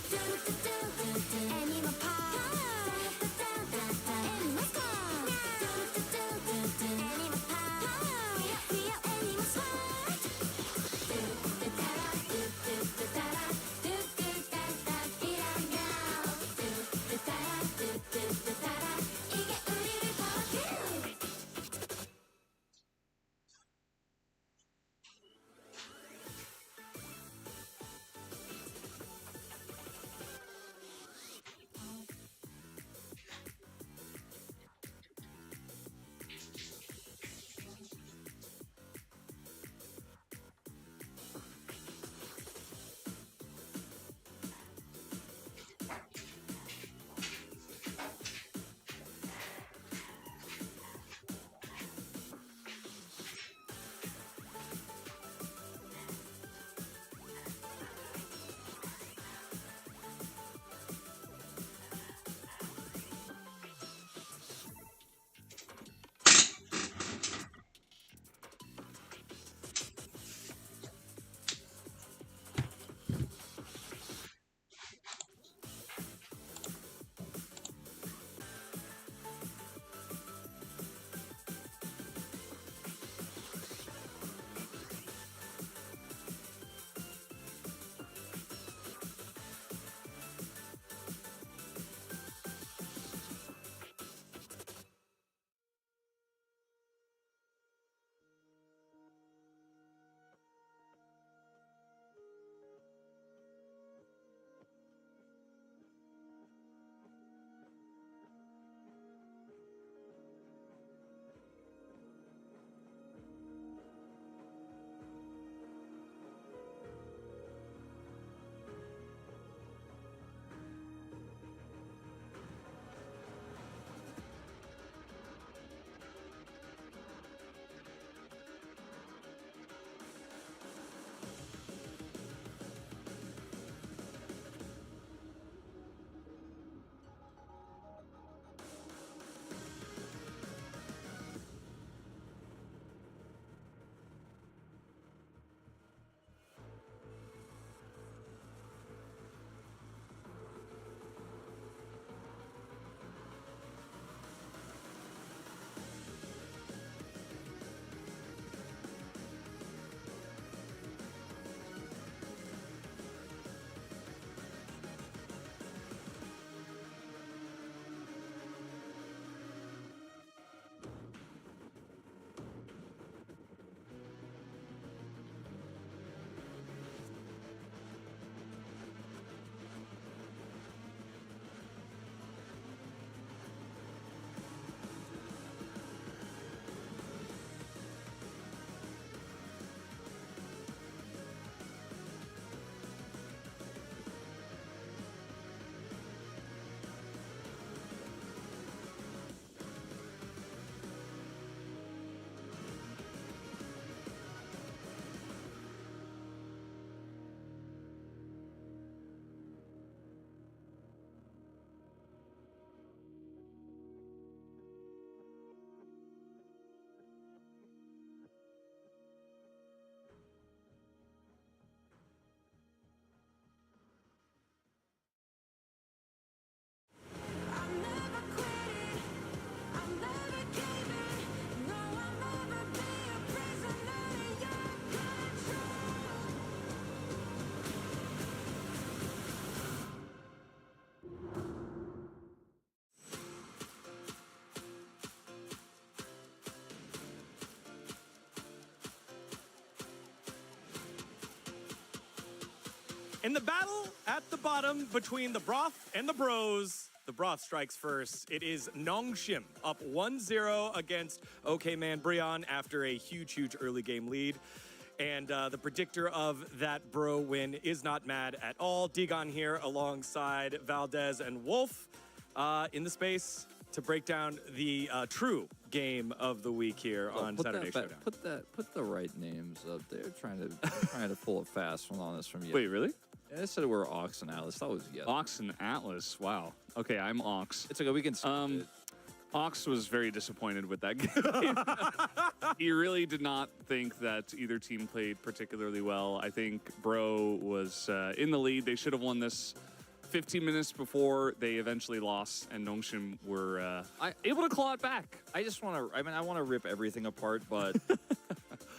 Speaker 6: 뚜루뚜뚜뚜뚜 애니멀 파워 애니멀 스쿼드 뚜루뚜뚜뚜뚜 애니멀 파워 We are animal squad 뚜뚜따라 뚜뚜따라 뚜뚜따따 이란가 뚜뚜따라 뚜뚜따라 이게
Speaker 7: In the battle at the bottom between the Broth and the Bros, the Broth strikes first. It is Nongshim up 1-0 against OK Man Brion after a huge early game lead. And the predictor of that Bro win is not mad at all. Digon here alongside Valdez and Wolf in the space to break down the true game of the week here on Saturday Showdown.
Speaker 8: Put the right names up there. Trying to pull a fast one on this from you.
Speaker 9: Wait, really?
Speaker 8: Yeah, I said we're Ox and Atlas. That was yes.
Speaker 9: Ox and Atlas. Wow. Okay, I'm Ox.
Speaker 8: It's okay. We can skip it.
Speaker 9: Ox was very disappointed with that game. He really did not think that either team played particularly well. I think Bro was in the lead. They should have won this 15 minutes before they eventually lost, and Nongshim were able to claw it back.
Speaker 8: I just want to. I mean, I want to rip everything apart, but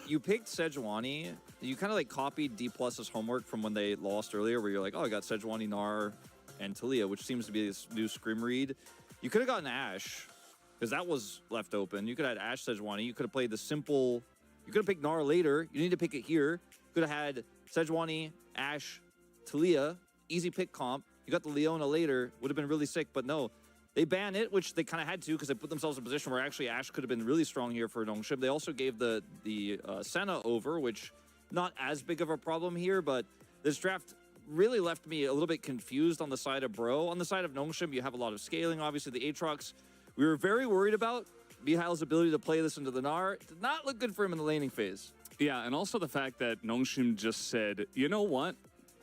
Speaker 8: you picked Sejuani. You kind of like copied DPlus's homework from when they lost earlier, where you're like, oh, I got Sejuani, Gnar, and Talia, which seems to be this new scrim read. You could have gotten Ashe, because that was left open. You could have had Ashe Sejuani. You could have played the simple. You could have picked Gnar later. You need to pick it here. You could have had Sejuani, Ashe, Talia. Easy pick comp. You got the Leona later. Would have been really sick, but no. They banned it, which they kind of had to because they put themselves in a position where actually Ashe could have been really strong here for Nongshim. They also gave the Senna over, which not as big of a problem here, but this draft really left me a little bit confused on the side of Bro. On the side of Nongshim, you have a lot of scaling. Obviously, the Aatrox, we were very worried about Mihail's ability to play this into the Gnar. It did not look good for him in the laning phase.
Speaker 9: Yeah, and also the fact that Nongshim just said, you know what?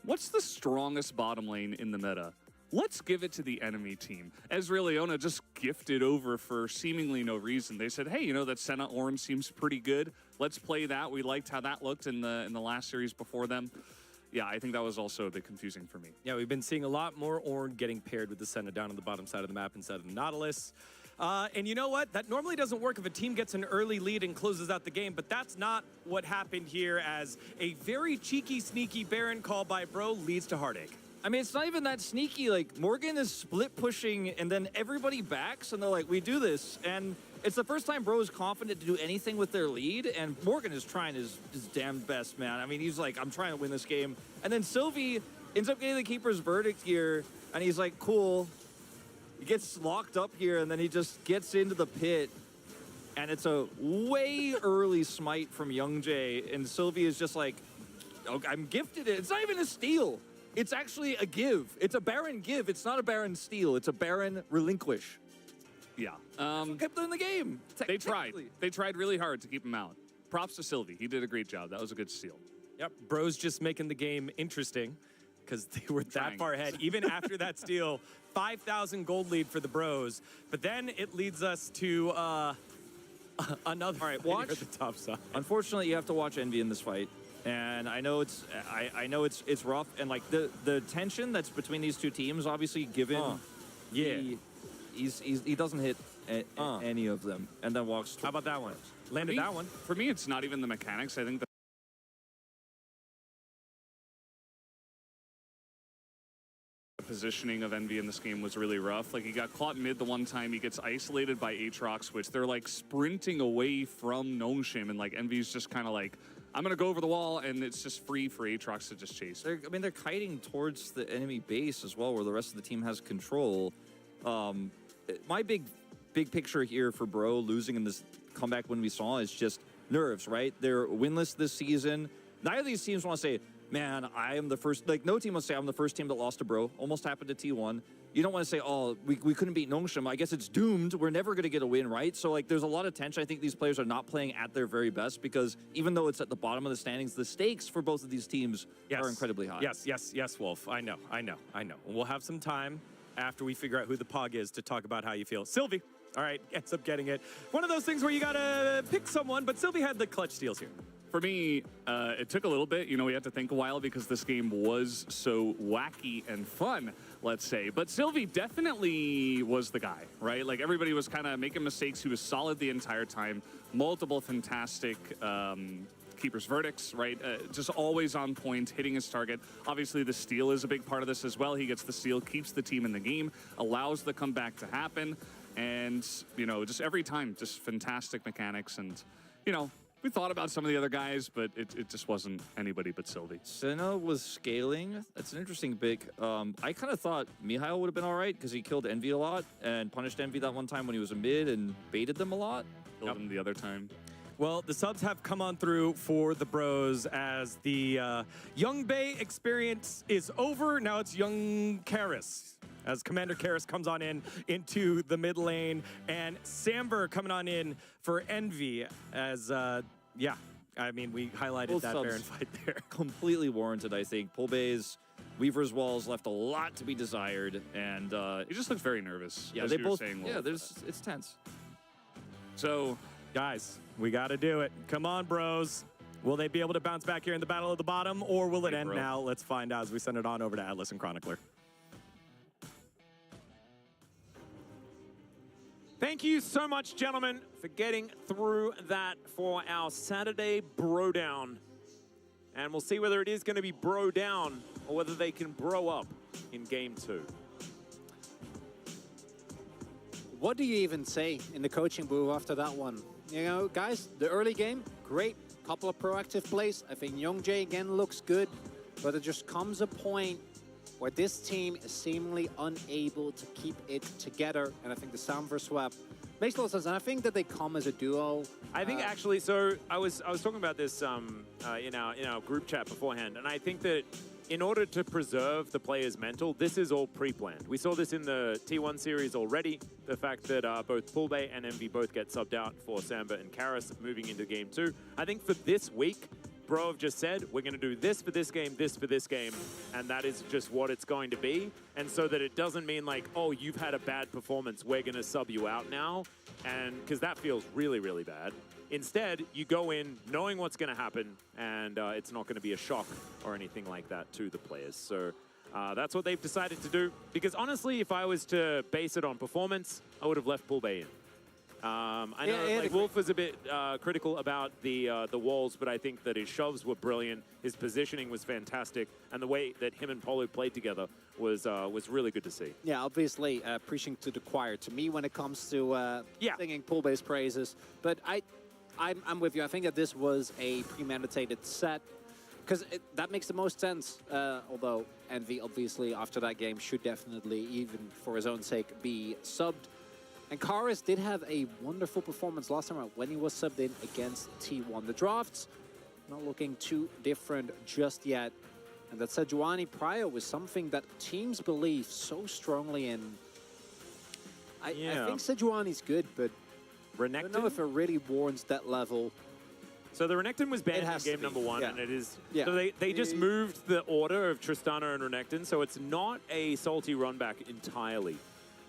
Speaker 9: What's the strongest bottom lane in the meta? Let's give it to the enemy team. Ezreal Leona just gifted over for seemingly no reason. They said, hey, you know, that Senna Ornn seems pretty good. Let's play that. We liked how that looked in the last series before them. Yeah, I think that was also a bit confusing for me.
Speaker 7: Yeah, we've been seeing a lot more Ornn getting paired with the Senna down on the bottom side of the map instead of the Nautilus. And you know what? That normally doesn't work if a team gets an early lead and closes out the game, but that's not what happened here, as a very cheeky, sneaky Baron call by Bro leads to heartache.
Speaker 8: I mean, it's not even that sneaky. Like, Morgan is split pushing, and then everybody backs, and they're like, we do this. And it's the first time Bro is confident to do anything with their lead, and Morgan is trying his damn best, man. I mean, he's like, I'm trying to win this game. And then Sylvie ends up getting the Keeper's Verdict here, and he's like, cool. He gets locked up here, and then he just gets into the pit. And it's a way early smite from Youngjae, and Sylvie is just like, oh, I'm gifted it. It's not even a steal. It's actually a give. It's a Baron give. It's not a Baron steal. It's a Baron relinquish.
Speaker 9: Yeah.
Speaker 8: Kept them in the game.
Speaker 9: They tried. They tried really hard to keep him out. Props to Sylvie. He did a great job. That was a good steal.
Speaker 7: Yep. Bro's just making the game interesting because they were that far ahead. Even after that steal, 5,000 gold lead for the Bros. But then it leads us to another.
Speaker 8: All right, watch
Speaker 7: at the top side.
Speaker 8: Unfortunately, you have to watch Envy in this fight. And I know I know it's rough, and like the tension that's between these two teams, obviously given he doesn't hit any of them, and then walks.
Speaker 7: How about that one? Landed that one.
Speaker 9: For me, it's not even the mechanics. I think the positioning of Envy in this game was really rough. Like, he got caught mid the one time. He gets isolated by Aatrox, which they're like sprinting away from Nongshim, and like Envy's just kind of like, I'm gonna go over the wall, and it's just free for Aatrox to just chase.
Speaker 8: I mean, they're kiting towards the enemy base as well, where the rest of the team has control. My big picture here for Bro losing in this comeback when we saw is just nerves, right? They're winless this season. Neither of these teams want to say, man, I am the first. Like, no team will say, I'm the first team that lost to Bro. Almost happened to T1. You don't want to say, oh, we couldn't beat Nongshim. I guess it's doomed. We're never going to get a win, right? So, like, there's a lot of tension. I think these players are not playing at their very best because even though it's at the bottom of the standings, the stakes for both of these teams are incredibly high.
Speaker 7: Yes, Wolf. I know. We'll have some time after we figure out who the Pog is to talk about how you feel. Sylvie, all right, ends up getting it. One of those things where you got to pick someone, but Sylvie had the clutch steals here.
Speaker 9: For me, it took a little bit. You know, we had to think a while because this game was so wacky and fun, let's say. But Sylvie definitely was the guy, right? Like, everybody was kind of making mistakes. He was solid the entire time. Multiple fantastic Keeper's Verdicts, right? Just always on point, hitting his target. Obviously, the steal is a big part of this as well. He gets the steal, keeps the team in the game, allows the comeback to happen. And, you know, just every time, just fantastic mechanics. And, you know, We thought about some of the other guys, but it just wasn't anybody but Sylvie.
Speaker 8: Senna was scaling. That's an interesting pick. I kind of thought Mihail would have been all right because he killed Envy a lot and punished Envy that one time when he was a mid and baited them a lot.
Speaker 9: Killed him the other time.
Speaker 7: Well, the subs have come on through for the bros as the Young Bay experience is over. Now it's Young Karis as Commander Karis comes on into the mid lane, and Samber coming on in for Envy as, yeah, I mean, we highlighted
Speaker 8: Both
Speaker 7: that
Speaker 8: subs
Speaker 7: Baron fight there.
Speaker 8: completely warranted, I think. Pulbay's Weaver's Walls left a lot to be desired, and
Speaker 9: He just looks very nervous.
Speaker 8: yeah,
Speaker 9: as
Speaker 8: they
Speaker 9: you were
Speaker 8: both.
Speaker 9: saying,
Speaker 8: Yeah,
Speaker 9: Wolf.
Speaker 8: it's tense.
Speaker 9: So
Speaker 7: Guys, we got to do it. Come on, bros. Will they be able to bounce back here in the Battle of the Bottom, or will it end
Speaker 9: bro.
Speaker 7: now? Let's find out as we send it on over to Atlas and Chronicler.
Speaker 1: Thank you so much, gentlemen, for getting through that for our Saturday Bro Down. And we'll see whether it is going to be Bro Down or whether they can bro up in Game 2.
Speaker 2: What do you even say in the coaching booth after that one? You know, guys, the early game, great. Couple of proactive plays. I think Youngjae again looks good, but there just comes a point where this team is seemingly unable to keep it together. And I think the Samver swap makes a lot of sense. And I think that they come as a duo.
Speaker 1: I think actually, so I was talking about this in our group chat beforehand, and I think that in order to preserve the player's mental, this is all pre-planned. We saw this in the T1 series already. The fact that both Poolbay and Envy both get subbed out for Samba and Karis moving into Game 2. I think for this week, Bro have just said, we're going to do this for this game, and that is just what it's going to be. And so that it doesn't mean like, oh, you've had a bad performance, we're going to sub you out now, and because that feels really, really bad. Instead, you go in knowing what's going to happen, and it's not going to be a shock or anything like that to the players. So that's what they've decided to do. Because honestly, if I was to base it on performance, I would have left Poolbay in. I know like, Wolf was a bit critical about the walls, but I think that his shoves were brilliant. His positioning was fantastic, and the way that him and Polo played together was really good to see.
Speaker 2: Yeah, obviously preaching to the choir to me when it comes to singing pool-based praises. But I'm with you. I think that this was a premeditated set because that makes the most sense. Although Envy, obviously, after that game, should definitely, even for his own sake, be subbed. And Karis did have a wonderful performance last time out when he was subbed in against T1. The drafts not looking too different just yet. And that Sejuani prior was something that teams believe so strongly in. I think Sejuani's good, but I don't know if it really warrants that level.
Speaker 1: So the Renekton was banned in game number 1, and it is... Yeah. So they just moved the order of Tristana and Renekton, so it's not a salty run back entirely.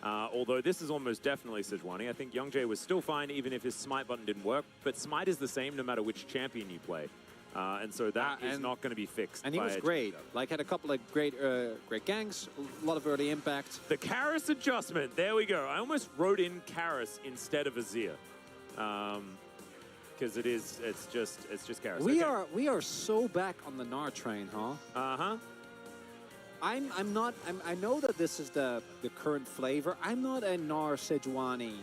Speaker 1: Although this is almost definitely Sejuani. I think Youngjae was still fine even if his smite button didn't work, but smite is the same no matter which champion you play. And so that is not going to be fixed.
Speaker 2: And he was great. Like, had a couple of great ganks, a lot of early impact.
Speaker 1: The Karis adjustment. There we go. I almost wrote in Karis instead of Azir. Because it's just Karis.
Speaker 2: We are so back on the Gnar train, huh?
Speaker 1: Uh-huh.
Speaker 2: I know that this is the current flavor. I'm not a Gnar Sejuani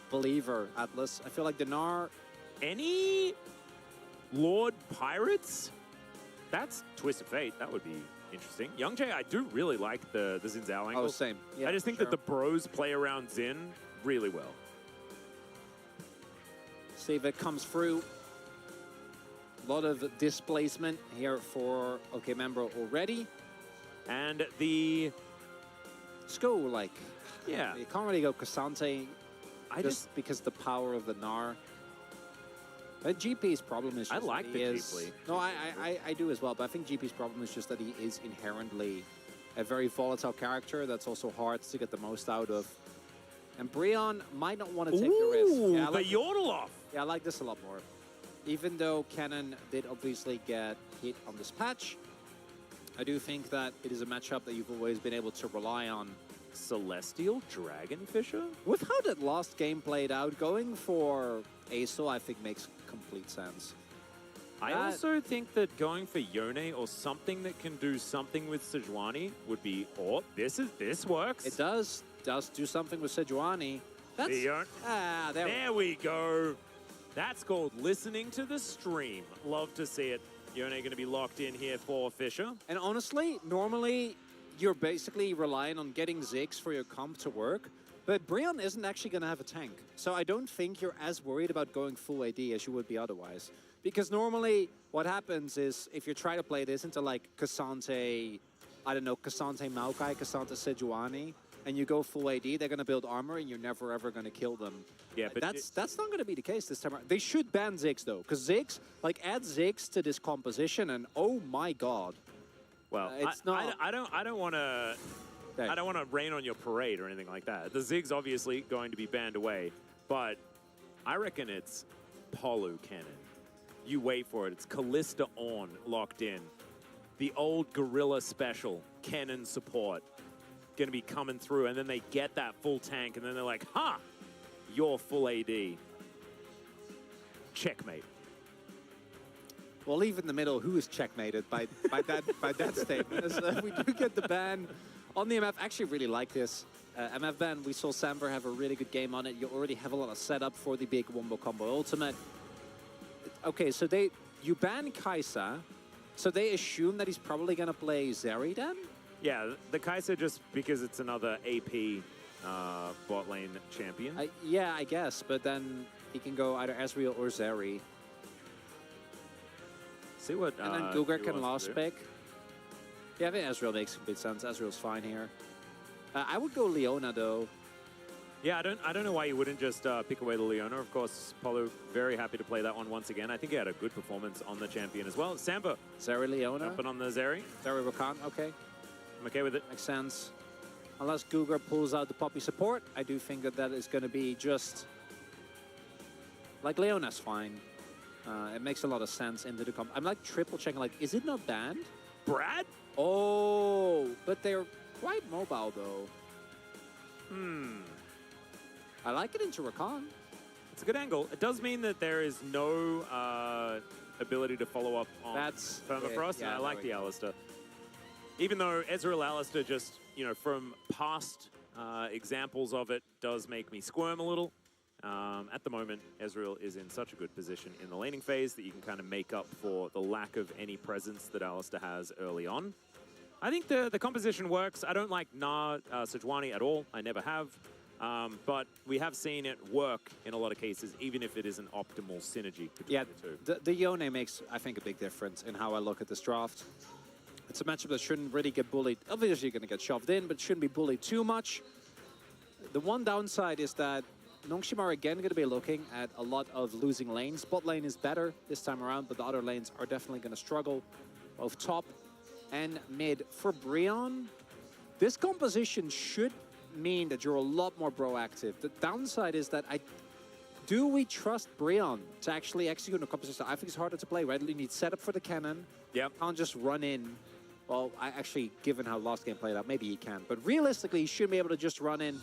Speaker 2: believer, Atlas. I feel like the Gnar...
Speaker 1: Any Lord Pirates? That's Twist of Fate. That would be interesting. Youngjae, I do really like the Xin Zhao angle.
Speaker 2: Oh, same. Yeah,
Speaker 1: I just think that the bros play around Xin really well.
Speaker 2: See if it comes through. A lot of displacement here for OK Member already.
Speaker 1: And the...
Speaker 2: Let's go, like...
Speaker 1: Yeah.
Speaker 2: You can't really go Cassante just because the power of the Gnar. But GP's problem is just
Speaker 1: I like the G-Play.
Speaker 2: No, I do as well, but I think GP's problem is just that he is inherently a very volatile character that's also hard to get the most out of. And Brion might not want to take the risk. Yeah,
Speaker 1: the yodel off.
Speaker 2: Yeah, I like this a lot more. Even though Cannon did obviously get hit on this patch, I do think that it is a matchup that you've always been able to rely on.
Speaker 1: Celestial Dragonfisher?
Speaker 2: With how that last game played out, going for Aso, I think makes complete sense.
Speaker 1: I also think that going for Yone or something that can do something with Sejuani would be, this works.
Speaker 2: It does do something with Sejuani. That's...
Speaker 1: there we go. That's called listening to the stream. Love to see it. Yone going to be locked in here for Fisher.
Speaker 2: And honestly, normally you're basically relying on getting Ziggs for your comp to work, but Brion isn't actually going to have a tank. So I don't think you're as worried about going full AD as you would be otherwise. Because normally what happens is if you try to play this into like Cassante, I don't know, Cassante Maokai, Cassante Sejuani, and you go full AD, they're going to build armor and you're never ever going to kill them.
Speaker 1: Yeah, but
Speaker 2: that's not going to be the case this time around. They should ban Ziggs though, because Ziggs, like add Ziggs to this composition and oh my god.
Speaker 1: Well,
Speaker 2: it's not.
Speaker 1: I don't want to. I don't want to rain on your parade or anything like that. The Zig's obviously going to be banned away, but I reckon it's Polu Cannon. You wait for it. It's Callista on locked in. The old Gorilla special, Cannon support, going to be coming through, and then they get that full tank, and then they're like, ha, you're full AD. Checkmate.
Speaker 2: We'll leave in the middle who is checkmated by that statement. As, we do get the ban on the MF. Actually really like this MF ban. We saw Samver have a really good game on it. You already have a lot of setup for the big Wombo Combo Ultimate. Okay, so you ban Kaisa, so they assume that he's probably going to play Zeri then?
Speaker 1: Yeah, the Kai'Sa just because it's another AP bot lane champion.
Speaker 2: Yeah, I guess, but then he can go either Ezreal or Zeri.
Speaker 1: See what
Speaker 2: and then Gugar can lost pick. Yeah, I think Ezreal makes complete sense. Ezreal's fine here. I would go Leona though.
Speaker 1: Yeah, I don't know why you wouldn't just pick away the Leona. Of course, Polu very happy to play that one once again. I think he had a good performance on the champion as well. Samba.
Speaker 2: Zeri Leona.
Speaker 1: Jumping on the Zeri.
Speaker 2: Zeri Rakan, okay.
Speaker 1: I'm okay with it.
Speaker 2: Makes sense. Unless Gugar pulls out the Poppy support, I do think that is going to be just... Like, Leona's fine. It makes a lot of sense into the comp. I'm like triple checking, like, is it not banned?
Speaker 1: Brad?
Speaker 2: Oh, but they're quite mobile, though. I like it into Rakan.
Speaker 1: It's a good angle. It does mean that there is no ability to follow up on Permafrost, and I like the Alistar. Even though Ezreal Alistar just, you know, from past examples of it does make me squirm a little. At the moment, Ezreal is in such a good position in the laning phase that you can kind of make up for the lack of any presence that Alistar has early on. I think the composition works. I don't like Sejuani at all. I never have. But we have seen it work in a lot of cases, even if it isn't optimal synergy between the two.
Speaker 2: The Yone makes, I think, a big difference in how I look at this draft. It's a matchup that shouldn't really get bullied. Obviously, you're going to get shoved in, but shouldn't be bullied too much. The one downside is that Nongshim are again going to be looking at a lot of losing lanes. Bot lane is better this time around, but the other lanes are definitely going to struggle, both top and mid. For Brion, this composition should mean that you're a lot more proactive. The downside is that do we trust Brion to actually execute a composition? I think it's harder to play, right? You need setup for the cannon.
Speaker 1: Yep.
Speaker 2: Can't just run in. Well, given how last game played out, maybe he can. But realistically, he shouldn't be able to just run in.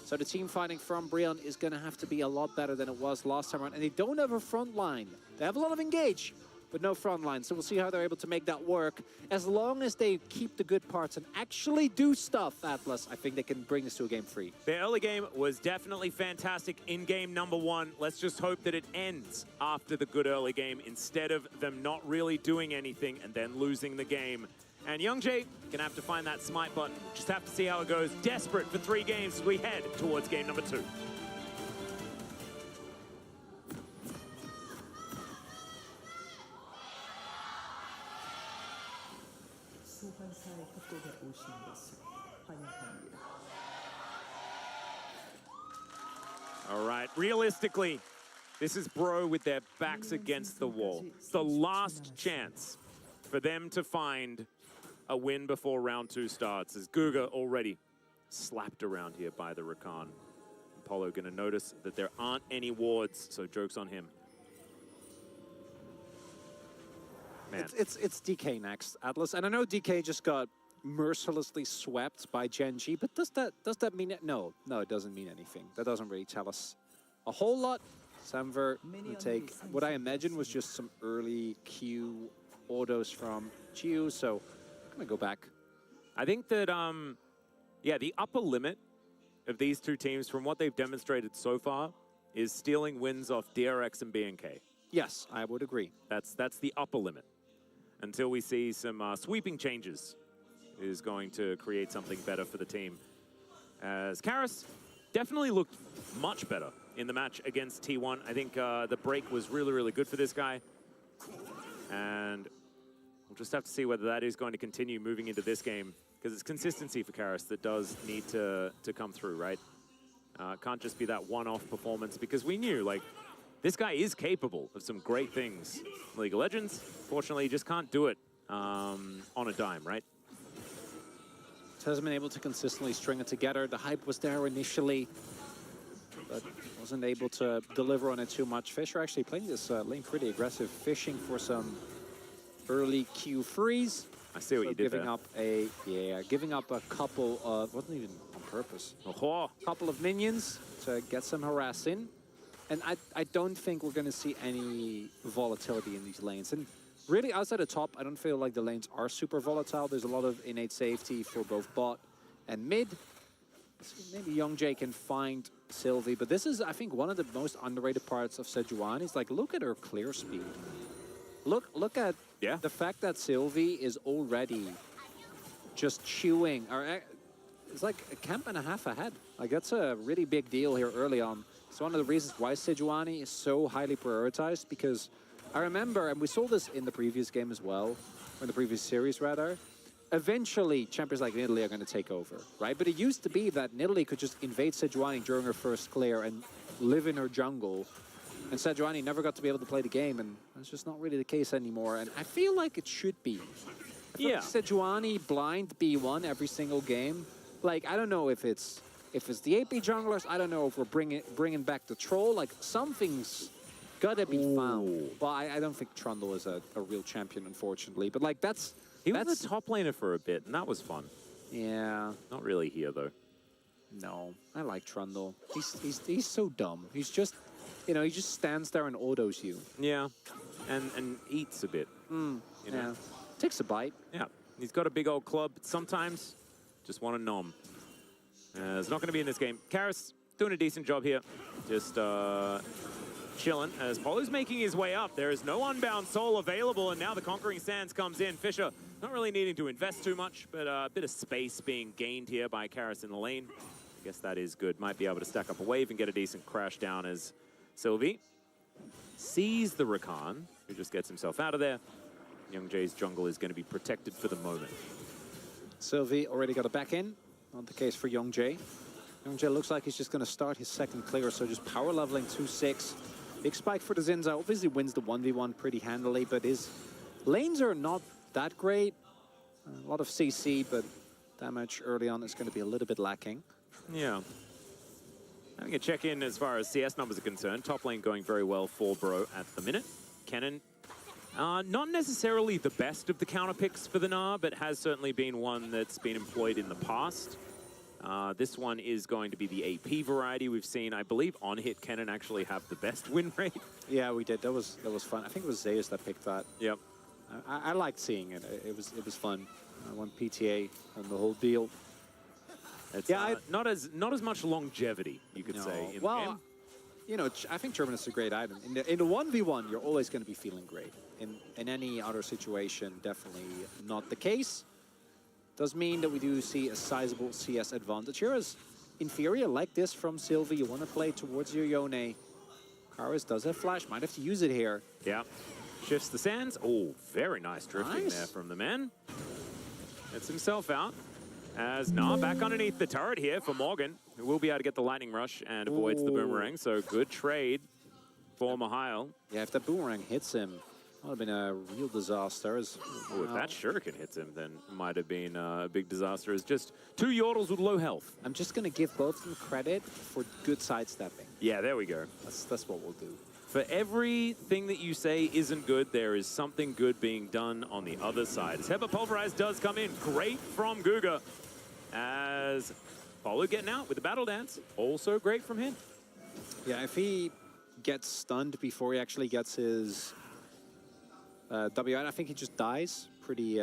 Speaker 2: So the team fighting from Brion is going to have to be a lot better than it was last time around. And they don't have a front line. They have a lot of engage, but no front line. So we'll see how they're able to make that work. As long as they keep the good parts and actually do stuff, Atlas, I think they can bring this to a game 3.
Speaker 1: The early game was definitely fantastic in game number 1. Let's just hope that it ends after the good early game instead of them not really doing anything and then losing the game. And Youngjae gonna have to find that smite button. Just have to see how it goes. Desperate for 3 games as we head towards game number 2. All right, realistically, this is Bro with their backs against the wall. It's the last chance for them to find a win before round 2 starts, as Guga already slapped around here by the Rakan. Apollo gonna notice that there aren't any wards, so joke's on him. Man.
Speaker 2: It's DK next, Atlas. And I know DK just got mercilessly swept by Genji, but does that mean it? No, it doesn't mean anything. That doesn't really tell us a whole lot. Samver will take what I imagine was just some early Q autos from Chiu, so I'm gonna go back.
Speaker 1: I think that, yeah, the upper limit of these two teams, from what they've demonstrated so far, is stealing wins off DRX and BNK.
Speaker 2: Yes, I would agree.
Speaker 1: That's the upper limit. Until we see some sweeping changes, is going to create something better for the team. As Karis definitely looked much better in the match against T1. I think the break was really, really good for this guy. And we'll just have to see whether that is going to continue moving into this game, because it's consistency for Karis that does need to come through, right? Can't just be that one-off performance, because we knew, like, this guy is capable of some great things in League of Legends. Fortunately, he just can't do it on a dime, right?
Speaker 2: Hasn't been able to consistently string it together. The hype was there initially, but wasn't able to deliver on it too much. Fisher actually playing this lane pretty aggressive, fishing for some early Q freeze.
Speaker 1: I see what you did
Speaker 2: giving
Speaker 1: there.
Speaker 2: Giving up a couple of, wasn't even on purpose.
Speaker 1: Oh.
Speaker 2: Couple of minions to get some harassing. And I don't think we're going to see any volatility in these lanes. And really, outside the top, I don't feel like the lanes are super volatile. There's a lot of innate safety for both bot and mid. So maybe Youngjae can find Sylvie, but this is, I think, one of the most underrated parts of Sejuani. Is like, look at her clear speed. Look at the fact that Sylvie is already just chewing, or it's like a camp and a half ahead. Like, that's a really big deal here early on. It's one of the reasons why Sejuani is so highly prioritized, because I remember, and we saw this in the previous game as well, or in the previous series rather, eventually champions like Nidalee are going to take over, right? But it used to be that Nidalee could just invade Sejuani during her first clear and live in her jungle, and Sejuani never got to be able to play the game, and that's just not really the case anymore, and I feel like it should be. I feel like Sejuani blind B1 every single game. Like, I don't know if it's the AP junglers, I don't know if we're bringing back the troll, like, something's gotta be found. But I don't think Trundle is a real champion, unfortunately. But, like,
Speaker 1: He was a top laner for a bit, and that was fun.
Speaker 2: Yeah.
Speaker 1: Not really here, though.
Speaker 2: No, I like Trundle. He's so dumb. He's just, you know, he just stands there and autos you.
Speaker 1: Yeah, and eats a bit. You know?
Speaker 2: Takes a bite.
Speaker 1: Yeah, he's got a big old club. Sometimes, just want to nom. It's not going to be in this game. Karis doing a decent job here. Just chilling as Polo's making his way up. There is no unbound soul available, and now the Conquering Sands comes in. Fisher not really needing to invest too much, but a bit of space being gained here by Karis in the lane. I guess that is good. Might be able to stack up a wave and get a decent crash down as Sylvie sees the Rakan, who just gets himself out of there. Youngjae's jungle is going to be protected for the moment.
Speaker 2: Sylvie already got a back in. Not the case for Youngjae. Youngjae looks like he's just going to start his second clear, so just power leveling 2-6. Big spike for the Zinza. Obviously wins the 1v1 pretty handily, but his lanes are not that great. A lot of CC, but damage early on is going to be a little bit lacking.
Speaker 1: Yeah. Having a check-in as far as CS numbers are concerned. Top lane going very well for Bro at the minute. Kennen, not necessarily the best of the counter picks for the Gnar, but has certainly been one that's been employed in the past. This one is going to be the AP variety we've seen. I believe on hit Kennen actually have the best win rate.
Speaker 2: Yeah, we did. That was fun. I think it was Zeus that picked that.
Speaker 1: Yep.
Speaker 2: I liked seeing it. It was fun. I won PTA and the whole deal.
Speaker 1: It's not as much longevity, you could say, in the game.
Speaker 2: You know, I think German is a great item. In the 1v1, you're always going to be feeling great. In any other situation, definitely not the case. Does mean that we do see a sizable CS advantage here. As Inferior like this from Sylvie, you want to play towards your Yone. Karis does have flash, might have to use it here.
Speaker 1: Yeah. Shifts the sands. Oh, very nice drifting there from the man. Gets himself out. As Gnar back underneath the turret here for Morgan, who will be able to get the lightning rush and avoids the boomerang. So good trade for Mihail.
Speaker 2: Yeah, if that boomerang hits him, that would have been a real disaster.
Speaker 1: If that shuriken hits him, then it might have been a big disaster. As just two Yordles with low health.
Speaker 2: I'm just going to give both of them credit for good sidestepping.
Speaker 1: Yeah, there we go.
Speaker 2: That's what we'll do.
Speaker 1: For everything that you say isn't good, there is something good being done on the other side. As Heber Pulverize does come in. Great from Guga. As Polo getting out with the battle dance. Also great from him.
Speaker 2: Yeah, if he gets stunned before he actually gets his W, I think he just dies pretty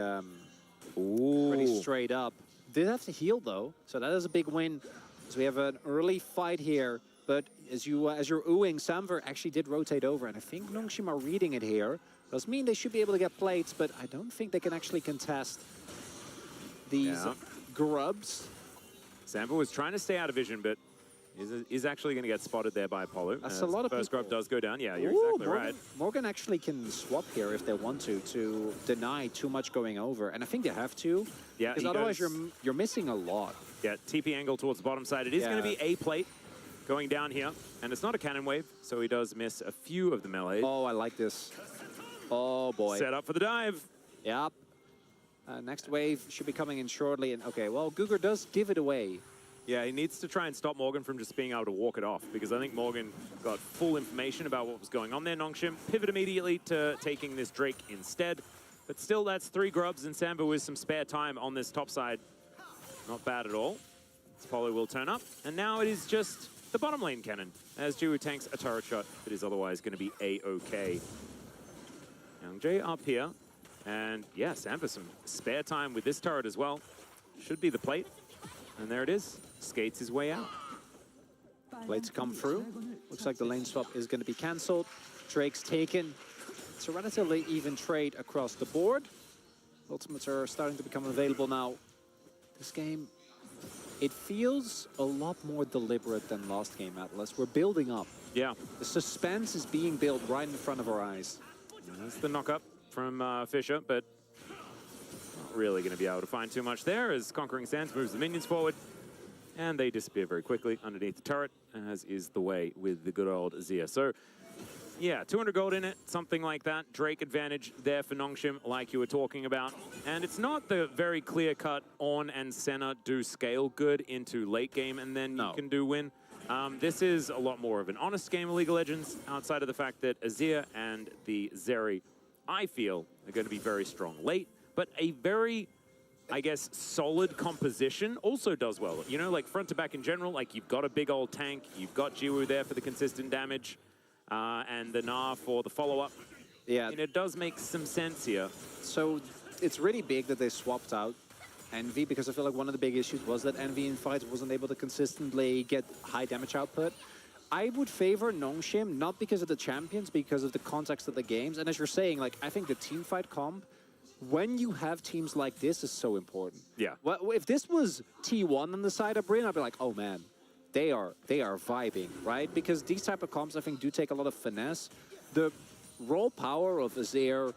Speaker 2: straight up. Did have to heal though, so that is a big win. So we have an early fight here But as you're oohing, Samver actually did rotate over, and I think Nongshim are reading it here. Does mean they should be able to get plates, but I don't think they can actually contest these grubs.
Speaker 1: Samver was trying to stay out of vision, but is actually going to get spotted there by Apollo.
Speaker 2: That's a lot of
Speaker 1: first
Speaker 2: people.
Speaker 1: grub does go down. Yeah, you're
Speaker 2: Ooh,
Speaker 1: exactly right.
Speaker 2: Morgan actually can swap here if they want to deny too much going over, and I think they have to.
Speaker 1: Yeah,
Speaker 2: because otherwise you're missing a lot.
Speaker 1: Yeah, TP angle towards the bottom side. It is going to be a plate going down here, and it's not a cannon wave, so he does miss a few of the melee.
Speaker 2: Oh, I like this. Oh boy.
Speaker 1: Set up for the dive.
Speaker 2: Yep. Next wave should be coming in shortly, and okay, well, Guger does give it away.
Speaker 1: Yeah, he needs to try and stop Morgan from just being able to walk it off, because I think Morgan got full information about what was going on there. Nongshim pivot immediately to taking this Drake instead. But still, that's 3 grubs, and Sambo with some spare time on this top side. Not bad at all. Apollo will turn up, and now it is just the bottom lane cannon, as Jiwoo tanks a turret shot that is otherwise going to be A-OK. Youngjae up here, and yeah, Sambo some spare time with this turret as well. Should be the plate, and there it is. Skates his way out.
Speaker 2: Plates come through. Looks like the lane swap is going to be cancelled. Drake's taken. It's a relatively even trade across the board. Ultimates are starting to become available now. This game, it feels a lot more deliberate than last game, Atlas. We're building up.
Speaker 1: Yeah.
Speaker 2: The suspense is being built right in front of our eyes.
Speaker 1: That's the knock-up from Fisher, but not really going to be able to find too much there as Conquering Sands moves the minions forward. And they disappear very quickly underneath the turret, as is the way with the good old Azir. So, yeah, 200 gold in it, something like that. Drake advantage there for Nongshim, like you were talking about. And it's not the very clear-cut Ornn and Senna do scale good into late game, and then you can do win. This is a lot more of an honest game of League of Legends, outside of the fact that Azir and the Zeri, I feel, are going to be very strong late, but a very, I guess, solid composition also does well. You know, like front to back in general, like you've got a big old tank, you've got Jiwoo there for the consistent damage, and the Na for the follow-up.
Speaker 2: Yeah.
Speaker 1: And it does make some sense here.
Speaker 2: So it's really big that they swapped out Envy, because I feel like one of the big issues was that Envy in fights wasn't able to consistently get high damage output. I would favor Nongshim, not because of the champions, because of the context of the games. And as you're saying, like, I think the team fight comp, when you have teams like this, is so important.
Speaker 1: Yeah.
Speaker 2: Well, if this was T1 on the side of Brian, I'd be like, oh man, they are vibing, right? Because these type of comps, I think, do take a lot of finesse. The raw power of Azir,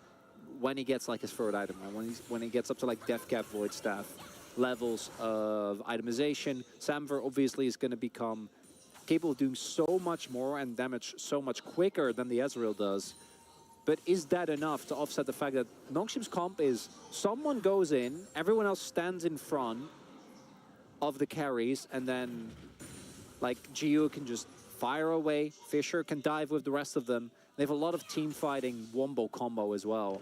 Speaker 2: when he gets like his third item, when he gets up to like Death Cap Void Staff levels of itemization, Samver obviously is going to become capable of doing so much more and damage so much quicker than the Ezreal does. But is that enough to offset the fact that Nongshim's comp is someone goes in, everyone else stands in front of the carries, and then like Jiwoo can just fire away, Fisher can dive with the rest of them. They have a lot of team fighting wombo combo as well.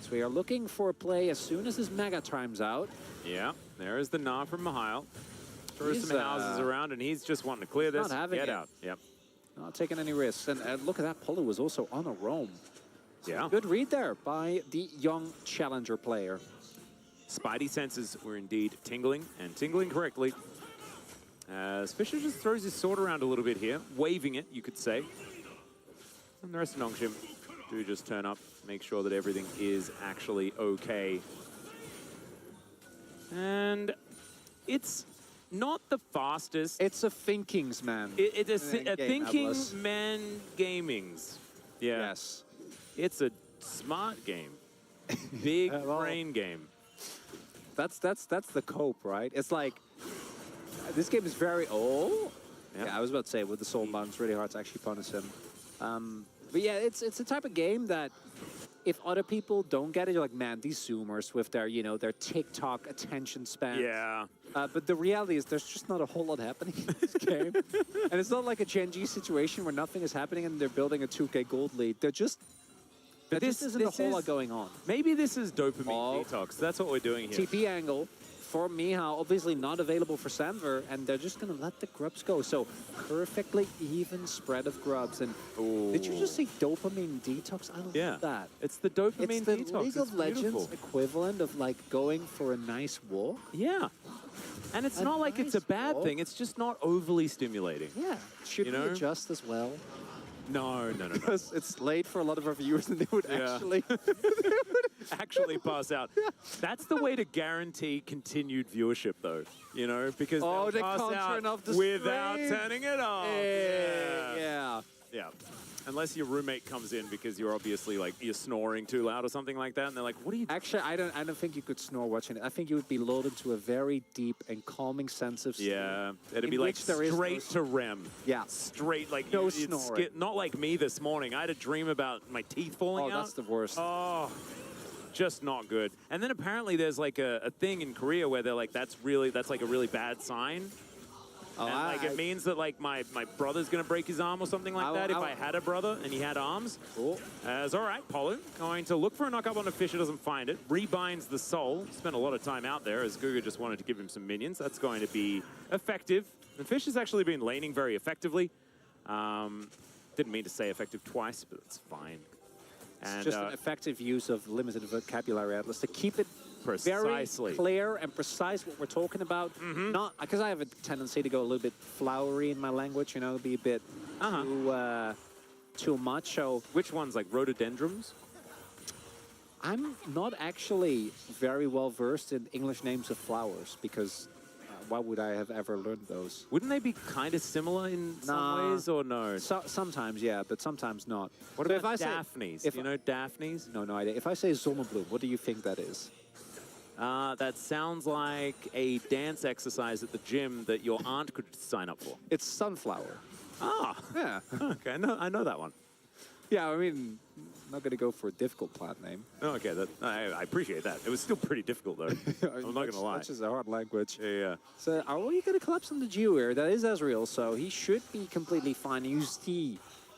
Speaker 2: So we are looking for a play as soon as this Mega times out.
Speaker 1: Yeah, there is the Na from Mihail. Throws some houses around, and he's just wanting to clear this.
Speaker 2: Not having
Speaker 1: Get
Speaker 2: it.
Speaker 1: out. Yep.
Speaker 2: Not taking any risks. And look at that, Polo was also on a roam. So
Speaker 1: Yeah.
Speaker 2: good read there by the young challenger player.
Speaker 1: Spidey senses were indeed tingling, and tingling correctly. As Fisher just throws his sword around a little bit here, waving it, you could say. And the rest of Nongshim do just turn up, make sure that everything is actually okay. And it's not the fastest.
Speaker 2: It's a thinkings man.
Speaker 1: It's a
Speaker 2: game,
Speaker 1: thinking
Speaker 2: Atlas.
Speaker 1: man gamings. Yeah.
Speaker 2: Yes.
Speaker 1: It's a smart game. Big
Speaker 2: well,
Speaker 1: brain game.
Speaker 2: That's the cope, right? It's like this game is very yeah, I was about to say with the soul bomb, it's really hard to actually punish him. But yeah, it's the type of game that if other people don't get it, you're like, man, these Zoomers with their, you know, their TikTok attention span.
Speaker 1: Yeah.
Speaker 2: But the reality is there's just not a whole lot happening in this game. And it's not like a Gen G situation where nothing is happening and they're building a 2K gold lead. They're just... But this isn't a whole lot going on.
Speaker 1: Maybe this is dopamine detox. That's what we're doing here.
Speaker 2: TP angle for Miha, obviously not available for Samver, and they're just going to let the grubs go. So perfectly even spread of grubs. And did you just say dopamine detox? I love that.
Speaker 1: It's the dopamine
Speaker 2: It's the
Speaker 1: detox.
Speaker 2: League of Legends equivalent of like going for a nice walk.
Speaker 1: Yeah. And it's
Speaker 2: A
Speaker 1: not like it's a
Speaker 2: nice
Speaker 1: bad
Speaker 2: ball.
Speaker 1: thing. It's just not overly stimulating.
Speaker 2: Yeah. Should
Speaker 1: You
Speaker 2: we
Speaker 1: know?
Speaker 2: adjust as well?
Speaker 1: No.
Speaker 2: Because it's late for a lot of our viewers and they would
Speaker 1: Yeah. Actually pass out. That's the way to guarantee continued viewership, though. You know, because
Speaker 2: Oh,
Speaker 1: they'll
Speaker 2: they
Speaker 1: pass
Speaker 2: can't
Speaker 1: out
Speaker 2: turn off the
Speaker 1: without
Speaker 2: stream.
Speaker 1: turning it off.
Speaker 2: Yeah.
Speaker 1: Yeah. Unless your roommate comes in because you're obviously like you're snoring too loud or something like that, and they're like, "What are you?"
Speaker 2: Actually, I don't think you could snore watching it. I think you would be lulled into a very deep and calming sense of sleep.
Speaker 1: Yeah, it'd
Speaker 2: in
Speaker 1: be like
Speaker 2: which there is no
Speaker 1: straight to REM.
Speaker 2: Yeah.
Speaker 1: Straight like
Speaker 2: No
Speaker 1: it's
Speaker 2: snoring.
Speaker 1: not like me this morning. I had a dream about my teeth falling
Speaker 2: Oh,
Speaker 1: out.
Speaker 2: that's the worst.
Speaker 1: Oh, just not good. And then apparently there's like a thing in Korea where they're like, that's like a really bad sign.
Speaker 2: Oh,
Speaker 1: And like it means that like my brother's gonna break his arm or something like that if I had a brother and he had arms.
Speaker 2: Cool.
Speaker 1: It's all right, Polu. Going to look for a knockup on a Fisher, doesn't find it. Rebinds the soul. Spent a lot of time out there as Guga just wanted to give him some minions. That's going to be effective. And Fisher's actually been laning very effectively. Didn't mean to say effective twice, but it's fine. And
Speaker 2: It's just an effective use of limited vocabulary atlas to keep it
Speaker 1: Precisely.
Speaker 2: very clear and precise what we're talking about. Not because I have a tendency to go a little bit flowery in my language, you know, be a bit too much. So
Speaker 1: which ones, like rhododendrons?
Speaker 2: I'm not actually very well versed in English names of flowers because why would I have ever learned those?
Speaker 1: Wouldn't they be kind of similar in some
Speaker 2: Nah.
Speaker 1: ways, or no?
Speaker 2: Sometimes, yeah, but sometimes not.
Speaker 1: What
Speaker 2: So
Speaker 1: about
Speaker 2: if I say-
Speaker 1: Daphnes?
Speaker 2: if
Speaker 1: You know Daphnes?
Speaker 2: No idea. If I say Zonnebloem, what do you think that is?
Speaker 1: That sounds like a dance exercise at the gym that your aunt could sign up for.
Speaker 2: It's sunflower.
Speaker 1: Ah,
Speaker 2: Yeah.
Speaker 1: okay, I know that one.
Speaker 2: Yeah, I mean, I'm not going to go for a difficult plant name.
Speaker 1: Okay, I appreciate that. It was still pretty difficult, though. I'm not gonna lie.
Speaker 2: Which is a hard language.
Speaker 1: Yeah.
Speaker 2: So, are we going to collapse on the Jew here? That is Ezreal, so he should be completely fine.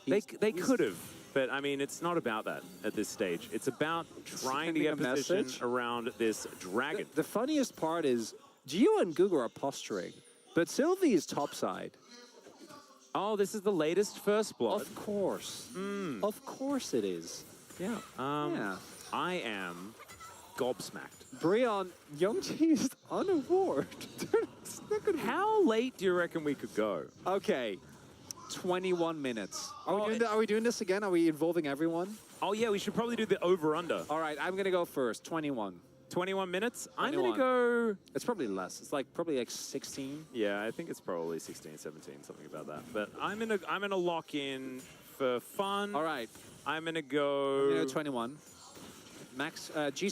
Speaker 1: They could have, but I mean, it's not about that at this stage. It's about trying to
Speaker 2: Sending
Speaker 1: get
Speaker 2: a
Speaker 1: position
Speaker 2: message?
Speaker 1: around this dragon.
Speaker 2: The funniest part is Gio and Guga are posturing, but Sylvie is topside.
Speaker 1: Oh, this is the latest first blood.
Speaker 2: Of course. Of course it is.
Speaker 1: Yeah.
Speaker 2: Yeah.
Speaker 1: I am gobsmacked.
Speaker 2: Brion, Youngji is on award. It's not gonna be-
Speaker 1: How late do you reckon we could go?
Speaker 2: Okay, 21 minutes.
Speaker 1: Oh,
Speaker 2: Are we doing this again? Are we involving everyone?
Speaker 1: Oh, yeah, we should probably do the over-under.
Speaker 2: All right, I'm going to go first. 21.
Speaker 1: 21 minutes? I'm
Speaker 2: 21.
Speaker 1: going to go...
Speaker 2: It's probably less. It's probably like 16.
Speaker 1: Yeah, I think it's probably 16, 17, something about that. But I'm gonna lock in for fun.
Speaker 2: All right,
Speaker 1: I'm gonna
Speaker 2: I'm
Speaker 1: go...
Speaker 2: going to go 21. Max, G